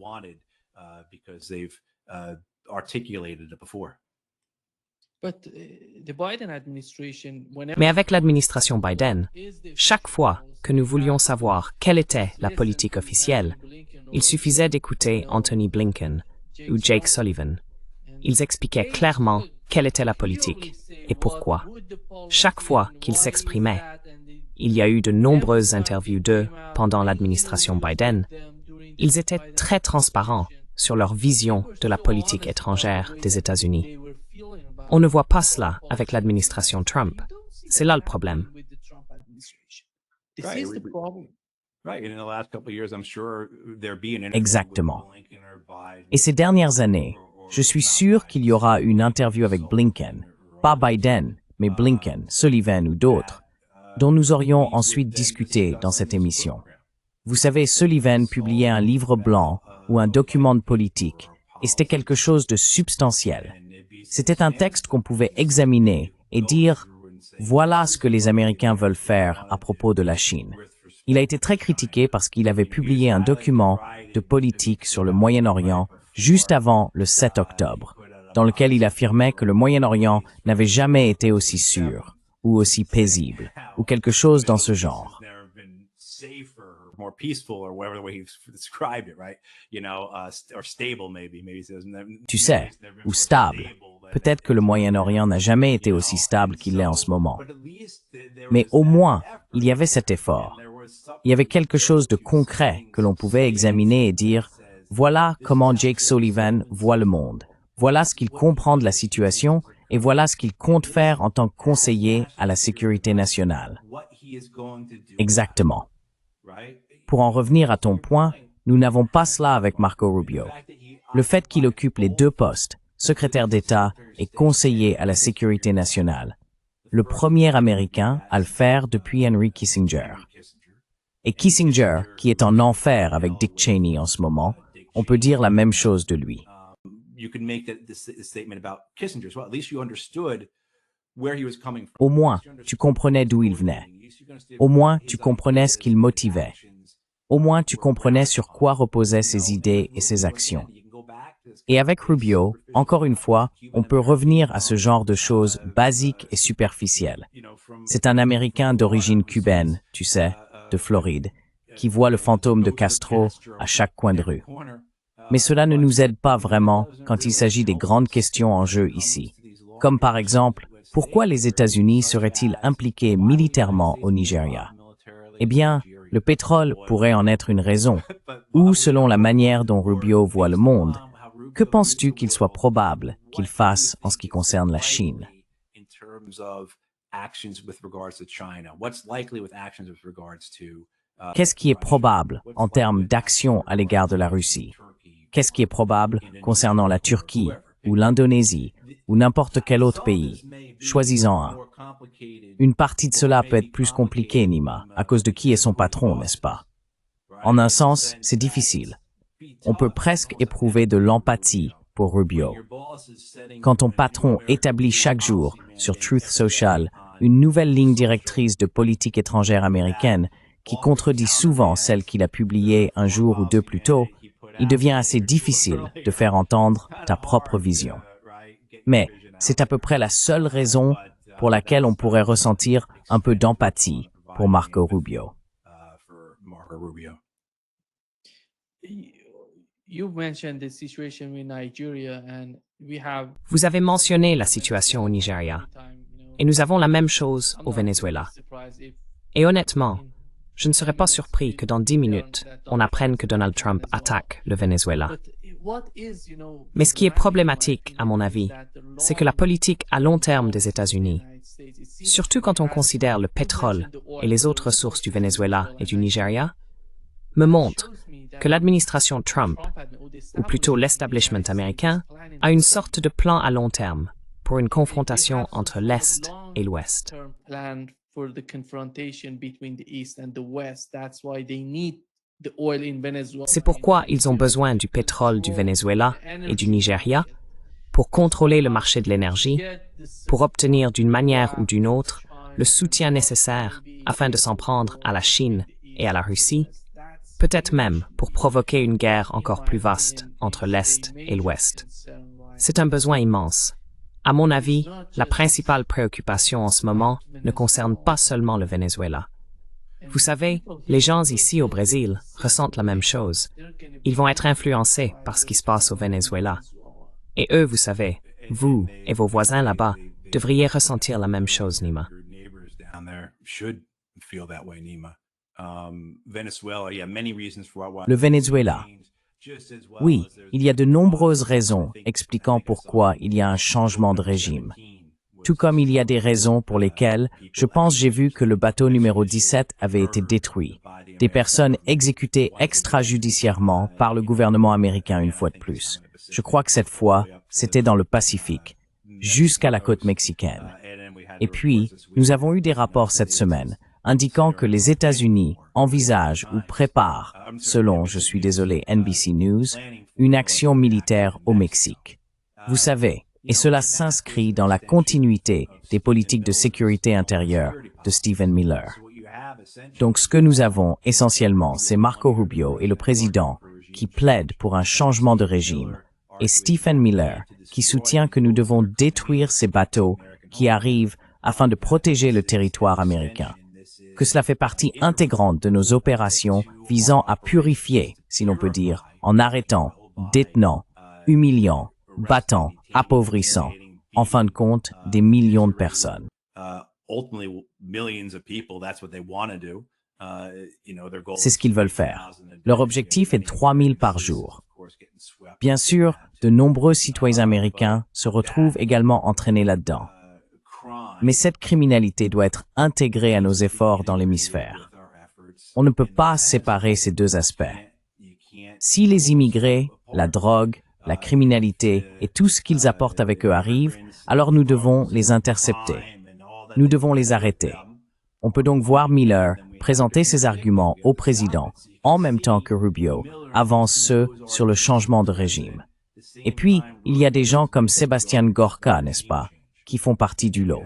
Speaker 1: Mais avec l'administration Biden, chaque fois que nous voulions savoir quelle était la politique officielle, il suffisait d'écouter Anthony Blinken ou Jake Sullivan. Ils expliquaient clairement quelle était la politique et pourquoi. Chaque fois qu'ils s'exprimaient, il y a eu de nombreuses interviews d'eux pendant l'administration Biden. Ils étaient très transparents sur leur vision de la politique étrangère des États-Unis. On ne voit pas cela avec l'administration Trump. C'est là le problème.
Speaker 2: Exactement. Et ces dernières années, je suis sûr qu'il y aura une interview avec Blinken, pas Biden, mais Blinken, Sullivan ou d'autres, dont nous aurions ensuite discuté dans cette émission. Vous savez, Sullivan publiait un livre blanc ou un document de politique, et c'était quelque chose de substantiel. C'était un texte qu'on pouvait examiner et dire « Voilà ce que les Américains veulent faire à propos de la Chine ». Il a été très critiqué parce qu'il avait publié un document de politique sur le Moyen-Orient juste avant le 7 octobre, dans lequel il affirmait que le Moyen-Orient n'avait jamais été aussi sûr ou aussi paisible, ou quelque chose dans ce genre. Tu sais, ou stable. Peut-être que le Moyen-Orient n'a jamais été aussi stable qu'il l'est en ce moment. Mais au moins, il y avait cet effort. Il y avait quelque chose de concret que l'on pouvait examiner et dire « Voilà comment Jake Sullivan voit le monde. Voilà ce qu'il comprend de la situation et voilà ce qu'il compte faire en tant que conseiller à la sécurité nationale. » Exactement. Pour en revenir à ton point, nous n'avons pas cela avec Marco Rubio. Le fait qu'il occupe les deux postes, secrétaire d'État et conseiller à la sécurité nationale, le premier Américain à le faire depuis Henry Kissinger. Et Kissinger, qui est en enfer avec Dick Cheney en ce moment, on peut dire la même chose de lui. Au moins, tu comprenais d'où il venait. Au moins, tu comprenais ce qu'il motivait. Au moins, tu comprenais sur quoi reposaient ses idées et ses actions. Et avec Rubio, encore une fois, on peut revenir à ce genre de choses basiques et superficielles. C'est un Américain d'origine cubaine, tu sais, de Floride, qui voit le fantôme de Castro à chaque coin de rue. Mais cela ne nous aide pas vraiment quand il s'agit des grandes questions en jeu ici. Comme par exemple, pourquoi les États-Unis seraient-ils impliqués militairement au Nigeria? Eh bien, le pétrole pourrait en être une raison. Ou selon la manière dont Rubio voit le monde, que penses-tu qu'il soit probable qu'il fasse en ce qui concerne la Chine? Qu'est-ce qui est probable en termes d'action à l'égard de la Russie? Qu'est-ce qui est probable concernant la Turquie ou l'Indonésie ou n'importe quel autre pays? Choisis-en un. Une partie de cela peut être plus compliquée, Nima, à cause de qui est son patron, n'est-ce pas? En un sens, c'est difficile. On peut presque éprouver de l'empathie pour Rubio. Quand ton patron établit chaque jour sur Truth Social une nouvelle ligne directrice de politique étrangère américaine qui contredit souvent celle qu'il a publiée un jour ou deux plus tôt, il devient assez difficile de faire entendre ta propre vision. Mais c'est à peu près la seule raison pour laquelle on pourrait ressentir un peu d'empathie pour Marco Rubio.
Speaker 1: Vous avez mentionné la situation au Nigeria, et nous avons la même chose au Venezuela. Et honnêtement, je ne serais pas surpris que dans 10 minutes, on apprenne que Donald Trump attaque le Venezuela. Mais ce qui est problématique, à mon avis, c'est que la politique à long terme des États-Unis, surtout quand on considère le pétrole et les autres ressources du Venezuela et du Nigeria, me montre que l'administration Trump, ou plutôt l'establishment américain, a une sorte de plan à long terme pour une confrontation entre l'Est et l'Ouest. C'est pourquoi ils ont besoin du pétrole du Venezuela et du Nigeria pour contrôler le marché de l'énergie, pour obtenir d'une manière ou d'une autre le soutien nécessaire afin de s'en prendre à la Chine et à la Russie, peut-être même pour provoquer une guerre encore plus vaste entre l'Est et l'Ouest. C'est un besoin immense. À mon avis, la principale préoccupation en ce moment ne concerne pas seulement le Venezuela. Vous savez, les gens ici au Brésil ressentent la même chose. Ils vont être influencés par ce qui se passe au Venezuela. Et eux, vous savez, vous et vos voisins là-bas devriez ressentir la même chose, Nima.
Speaker 2: Le Venezuela. Oui, il y a de nombreuses raisons expliquant pourquoi il y a un changement de régime. Tout comme il y a des raisons pour lesquelles, je pense j'ai vu que le bateau numéro 17 avait été détruit. Des personnes exécutées extrajudiciairement par le gouvernement américain une fois de plus. Je crois que cette fois, c'était dans le Pacifique, jusqu'à la côte mexicaine. Et puis, nous avons eu des rapports cette semaine indiquant que les États-Unis envisagent ou préparent, selon, je suis désolé, NBC News, une action militaire au Mexique. Vous savez, et cela s'inscrit dans la continuité des politiques de sécurité intérieure de Stephen Miller. Donc ce que nous avons essentiellement, c'est Marco Rubio et le président qui plaident pour un changement de régime, et Stephen Miller qui soutient que nous devons détruire ces bateaux qui arrivent afin de protéger le territoire américain. que cela fait partie intégrante de nos opérations visant à purifier, si l'on peut dire, en arrêtant, détenant, humiliant, battant, appauvrissant, en fin de compte, des millions de personnes. C'est ce qu'ils veulent faire. Leur objectif est de 3000 par jour. Bien sûr, de nombreux citoyens américains se retrouvent également entraînés là-dedans. Mais cette criminalité doit être intégrée à nos efforts dans l'hémisphère. On ne peut pas séparer ces deux aspects. Si les immigrés, la drogue, la criminalité et tout ce qu'ils apportent avec eux arrivent, alors nous devons les intercepter. Nous devons les arrêter. On peut donc voir Miller présenter ses arguments au président en même temps que Rubio avance ceux sur le changement de régime. Et puis, il y a des gens comme Sebastian Gorka, n'est-ce pas, qui font partie du lot.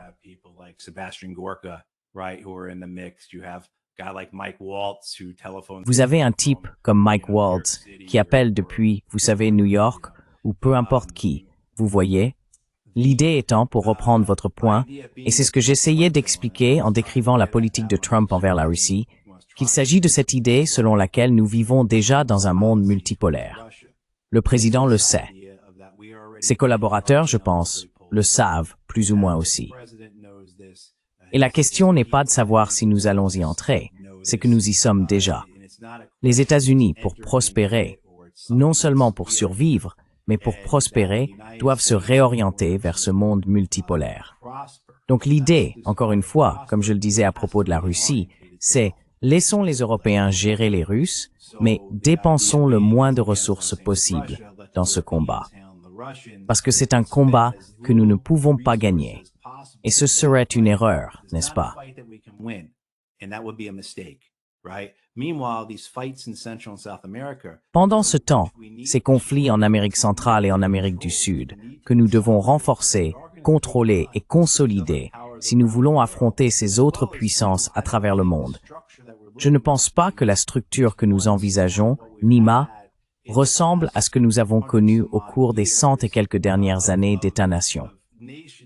Speaker 2: Vous avez un type comme Mike Waltz qui appelle depuis, vous savez, New York, ou peu importe qui, vous voyez. L'idée étant, pour reprendre votre point, et c'est ce que j'essayais d'expliquer en décrivant la politique de Trump envers la Russie, qu'il s'agit de cette idée selon laquelle nous vivons déjà dans un monde multipolaire. Le président le sait. Ses collaborateurs, je pense, le savent plus ou moins aussi. Et la question n'est pas de savoir si nous allons y entrer, c'est que nous y sommes déjà. Les États-Unis, pour prospérer, non seulement pour survivre, mais pour prospérer, doivent se réorienter vers ce monde multipolaire. Donc l'idée, encore une fois, comme je le disais à propos de la Russie, c'est laissons les Européens gérer les Russes, mais dépensons le moins de ressources possible dans ce combat. Parce que c'est un combat que nous ne pouvons pas gagner. Et ce serait une erreur, n'est-ce pas? Pendant ce temps, ces conflits en Amérique centrale et en Amérique du Sud, que nous devons renforcer, contrôler et consolider si nous voulons affronter ces autres puissances à travers le monde. Je ne pense pas que la structure que nous envisageons, NIMA, ressemble à ce que nous avons connu au cours des 100 et quelques dernières années d'État-nation.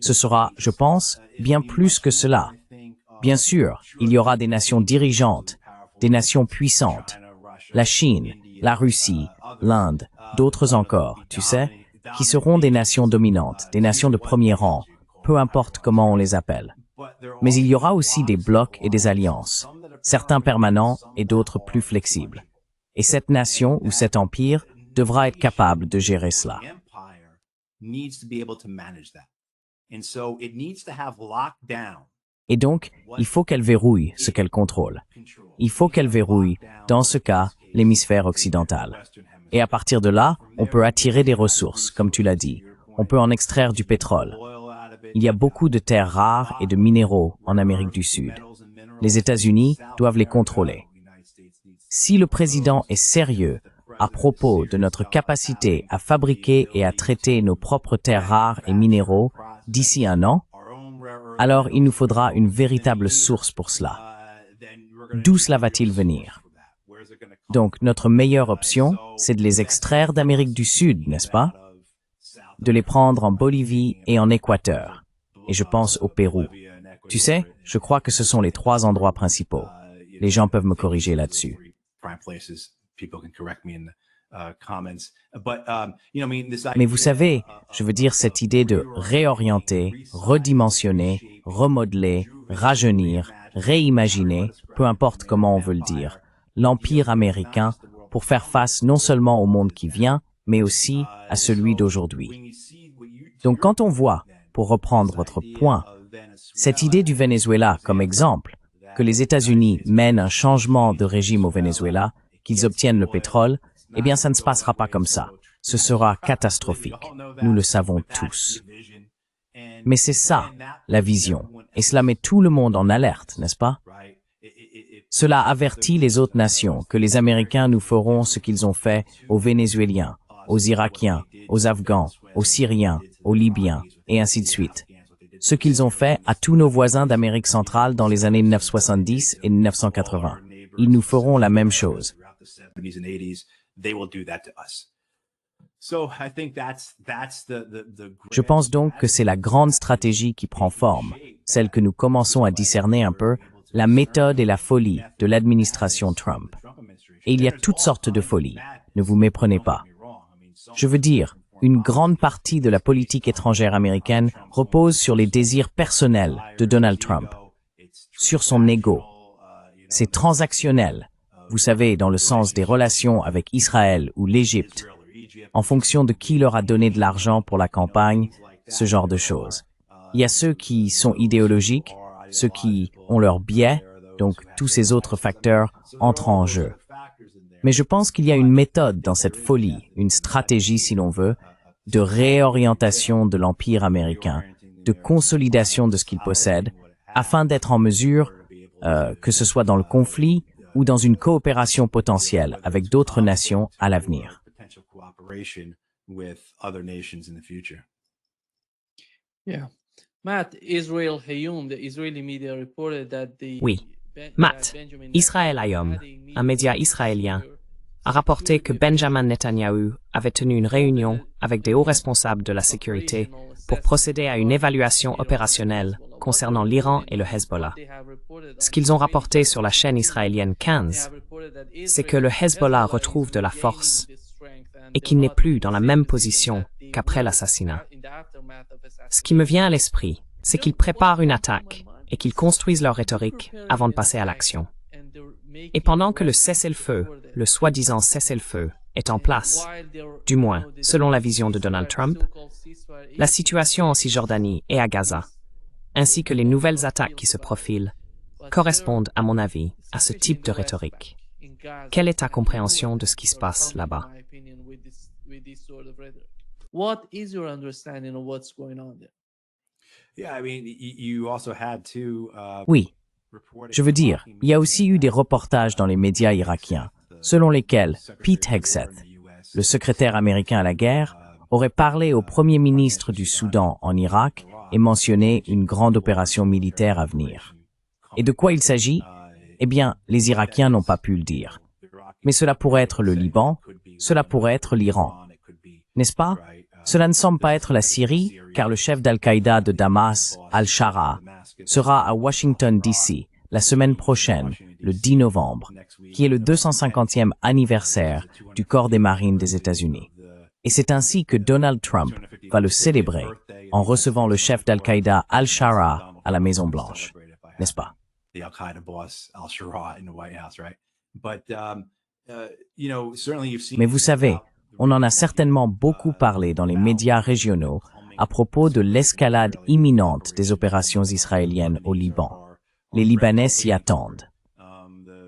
Speaker 2: Ce sera, je pense, bien plus que cela. Bien sûr, il y aura des nations dirigeantes, des nations puissantes, la Chine, la Russie, l'Inde, d'autres encore, tu sais, qui seront des nations dominantes, des nations de premier rang, peu importe comment on les appelle. Mais il y aura aussi des blocs et des alliances, certains permanents et d'autres plus flexibles. Et cette nation ou cet empire devra être capable de gérer cela. Et donc, il faut qu'elle verrouille ce qu'elle contrôle. Il faut qu'elle verrouille, dans ce cas, l'hémisphère occidental. Et à partir de là, on peut attirer des ressources, comme tu l'as dit. On peut en extraire du pétrole. Il y a beaucoup de terres rares et de minéraux en Amérique du Sud. Les États-Unis doivent les contrôler. Si le président est sérieux à propos de notre capacité à fabriquer et à traiter nos propres terres rares et minéraux d'ici un an, alors il nous faudra une véritable source pour cela. D'où cela va-t-il venir? Donc, notre meilleure option, c'est de les extraire d'Amérique du Sud, n'est-ce pas? De les prendre en Bolivie et en Équateur. Et je pense au Pérou. Tu sais, je crois que ce sont les 3 endroits principaux. Les gens peuvent me corriger là-dessus. Mais vous savez, je veux dire cette idée de réorienter, redimensionner, remodeler, rajeunir, réimaginer, peu importe comment on veut le dire, l'empire américain pour faire face non seulement au monde qui vient, mais aussi à celui d'aujourd'hui. Donc quand on voit, pour reprendre votre point, cette idée du Venezuela comme exemple, que les États-Unis mènent un changement de régime au Venezuela, qu'ils obtiennent le pétrole, eh bien ça ne se passera pas comme ça. Ce sera catastrophique. Nous le savons tous. Mais c'est ça, la vision. Et cela met tout le monde en alerte, n'est-ce pas? Cela avertit les autres nations que les Américains nous feront ce qu'ils ont fait aux Vénézuéliens, aux Irakiens, aux Afghans, aux Syriens, aux Libyens, et ainsi de suite. Ce qu'ils ont fait à tous nos voisins d'Amérique centrale dans les années 1970 et 1980. Ils nous feront la même chose. Je pense donc que c'est la grande stratégie qui prend forme, celle que nous commençons à discerner un peu la méthode et la folie de l'administration Trump. Et il y a toutes sortes de folies, ne vous méprenez pas. Je veux dire, une grande partie de la politique étrangère américaine repose sur les désirs personnels de Donald Trump, sur son ego. C'est transactionnel, vous savez, dans le sens des relations avec Israël ou l'Égypte, en fonction de qui leur a donné de l'argent pour la campagne, ce genre de choses. Il y a ceux qui sont idéologiques, ceux qui ont leur biais, donc tous ces autres facteurs entrent en jeu. Mais je pense qu'il y a une méthode dans cette folie, une stratégie si l'on veut, de réorientation de l'Empire américain, de consolidation de ce qu'il possède, afin d'être en mesure, que ce soit dans le conflit ou dans une coopération potentielle avec d'autres nations à l'avenir.
Speaker 1: Oui, Matt, Israel Hayom, un média israélien, a rapporté que Benjamin Netanyahou avait tenu une réunion avec des hauts responsables de la sécurité pour procéder à une évaluation opérationnelle concernant l'Iran et le Hezbollah. Ce qu'ils ont rapporté sur la chaîne israélienne 15, c'est que le Hezbollah retrouve de la force et qu'il n'est plus dans la même position qu'après l'assassinat. Ce qui me vient à l'esprit, c'est qu'ils préparent une attaque et qu'ils construisent leur rhétorique avant de passer à l'action. Et pendant que le cessez-le-feu, le soi-disant cessez-le-feu, est en place, du moins selon la vision de Donald Trump, la situation en Cisjordanie et à Gaza, ainsi que les nouvelles attaques qui se profilent, correspondent, à mon avis, à ce type de rhétorique. Quelle est ta compréhension de ce qui se passe là-bas?
Speaker 3: What is your understanding of what's going on there?
Speaker 2: Oui, je veux dire, il y a aussi eu des reportages dans les médias irakiens, selon lesquels Pete Hegseth, le secrétaire américain à la guerre, aurait parlé au premier ministre du Soudan en Irak et mentionné une grande opération militaire à venir. Et de quoi il s'agit? Eh bien, les Irakiens n'ont pas pu le dire. Mais cela pourrait être le Liban, cela pourrait être l'Iran. N'est-ce pas? Cela ne semble pas être la Syrie, car le chef d'Al-Qaïda de Damas, Al-Shara, sera à Washington, D.C., la semaine prochaine, le 10 novembre, qui est le 250e anniversaire du corps des marines des États-Unis. Et c'est ainsi que Donald Trump va le célébrer en recevant le chef d'Al-Qaïda Al-Shara à la Maison-Blanche, n'est-ce pas? Mais vous savez, on en a certainement beaucoup parlé dans les médias régionaux à propos de l'escalade imminente des opérations israéliennes au Liban. Les Libanais s'y attendent.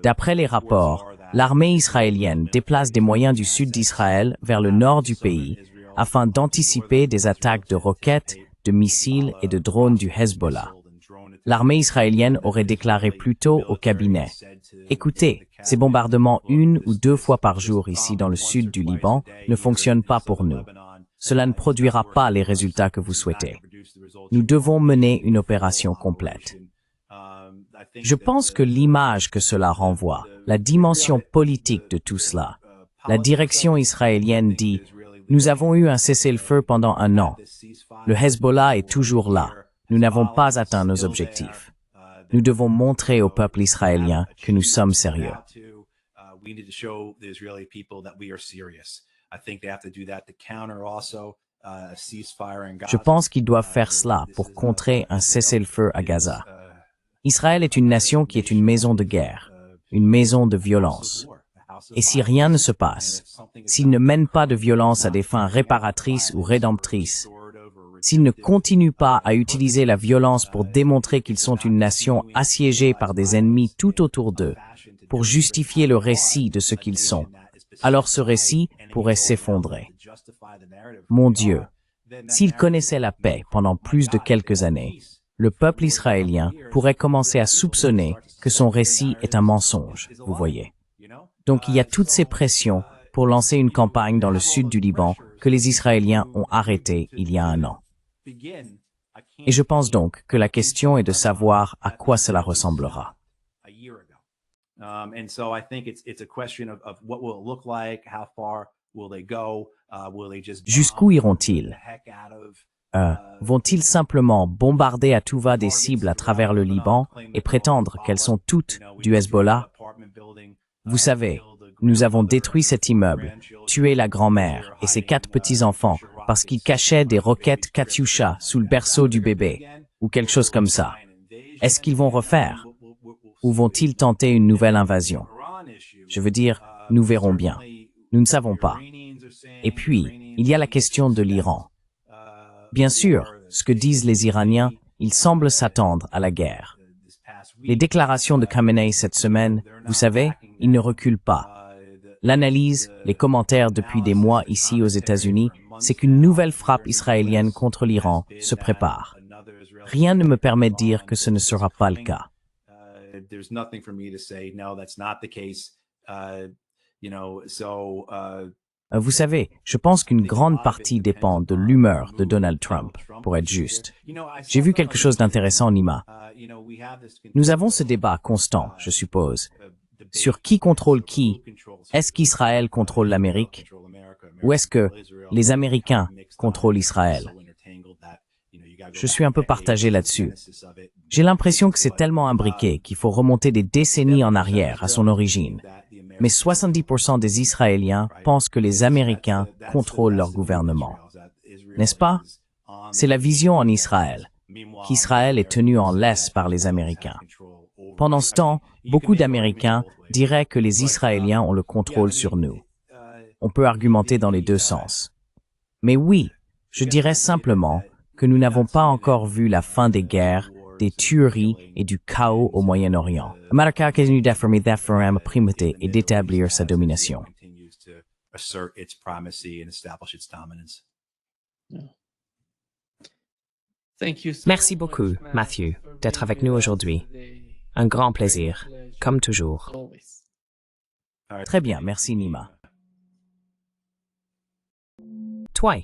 Speaker 2: D'après les rapports, l'armée israélienne déplace des moyens du sud d'Israël vers le nord du pays afin d'anticiper des attaques de roquettes, de missiles et de drones du Hezbollah. L'armée israélienne aurait déclaré plus tôt au cabinet « Écoutez, ces bombardements 1 ou 2 fois par jour ici dans le sud du Liban ne fonctionnent pas pour nous. Cela ne produira pas les résultats que vous souhaitez. Nous devons mener une opération complète. » Je pense que l'image que cela renvoie, la dimension politique de tout cela, la direction israélienne dit « Nous avons eu un cessez-le-feu pendant 1 an. Le Hezbollah est toujours là. Nous n'avons pas atteint nos objectifs. Nous devons montrer au peuple israélien que nous sommes sérieux. » Je pense qu'ils doivent faire cela pour contrer un cessez-le-feu à Gaza. Israël est une nation qui est une maison de guerre, une maison de violence. Et si rien ne se passe, s'ils ne mènent pas de violence à des fins réparatrices ou rédemptrices, s'ils ne continuent pas à utiliser la violence pour démontrer qu'ils sont une nation assiégée par des ennemis tout autour d'eux, pour justifier le récit de ce qu'ils sont, alors ce récit pourrait s'effondrer. Mon Dieu, s'ils connaissaient la paix pendant plus de quelques années, le peuple israélien pourrait commencer à soupçonner que son récit est un mensonge, vous voyez. Donc il y a toutes ces pressions pour lancer une campagne dans le sud du Liban que les Israéliens ont arrêtée il y a 1 an. Et je pense donc que la question est de savoir à quoi cela ressemblera. Jusqu'où iront-ils? Vont-ils simplement bombarder à tout va des cibles à travers le Liban et prétendre qu'elles sont toutes du Hezbollah? Vous savez, nous avons détruit cet immeuble, tué la grand-mère et ses 4 petits-enfants parce qu'ils cachaient des roquettes Katyusha sous le berceau du bébé, ou quelque chose comme ça. Est-ce qu'ils vont refaire? Ou vont-ils tenter une nouvelle invasion? Je veux dire, nous verrons bien. Nous ne savons pas. Et puis, il y a la question de l'Iran. Bien sûr, ce que disent les Iraniens, ils semblent s'attendre à la guerre. Les déclarations de Khamenei cette semaine, vous savez, ils ne reculent pas. L'analyse, les commentaires depuis des mois ici aux États-Unis, c'est qu'une nouvelle frappe israélienne contre l'Iran se prépare. Rien ne me permet de dire que ce ne sera pas le cas. Vous savez, je pense qu'une grande partie dépend de l'humeur de Donald Trump, pour être juste. J'ai vu quelque chose d'intéressant, Nima. Nous avons ce débat constant, je suppose, sur qui contrôle qui. Est-ce qu'Israël contrôle l'Amérique? Ou est-ce que les Américains contrôlent Israël? Je suis un peu partagé là-dessus. J'ai l'impression que c'est tellement imbriqué qu'il faut remonter des décennies en arrière à son origine. Mais 70% des Israéliens pensent que les Américains contrôlent leur gouvernement. N'est-ce pas? C'est la vision en Israël, qu'Israël est tenu en laisse par les Américains. Pendant ce temps, beaucoup d'Américains diraient que les Israéliens ont le contrôle sur nous. On peut argumenter dans les deux sens. Mais oui, je dirais simplement que nous n'avons pas encore vu la fin des guerres, des tueries et du chaos au Moyen-Orient. America continue d'affirmer la primauté et d'établir sa domination.
Speaker 1: Merci beaucoup, Matthew, d'être avec nous aujourd'hui. Un grand plaisir, comme toujours.
Speaker 2: Très bien, merci Nima.
Speaker 1: Toi,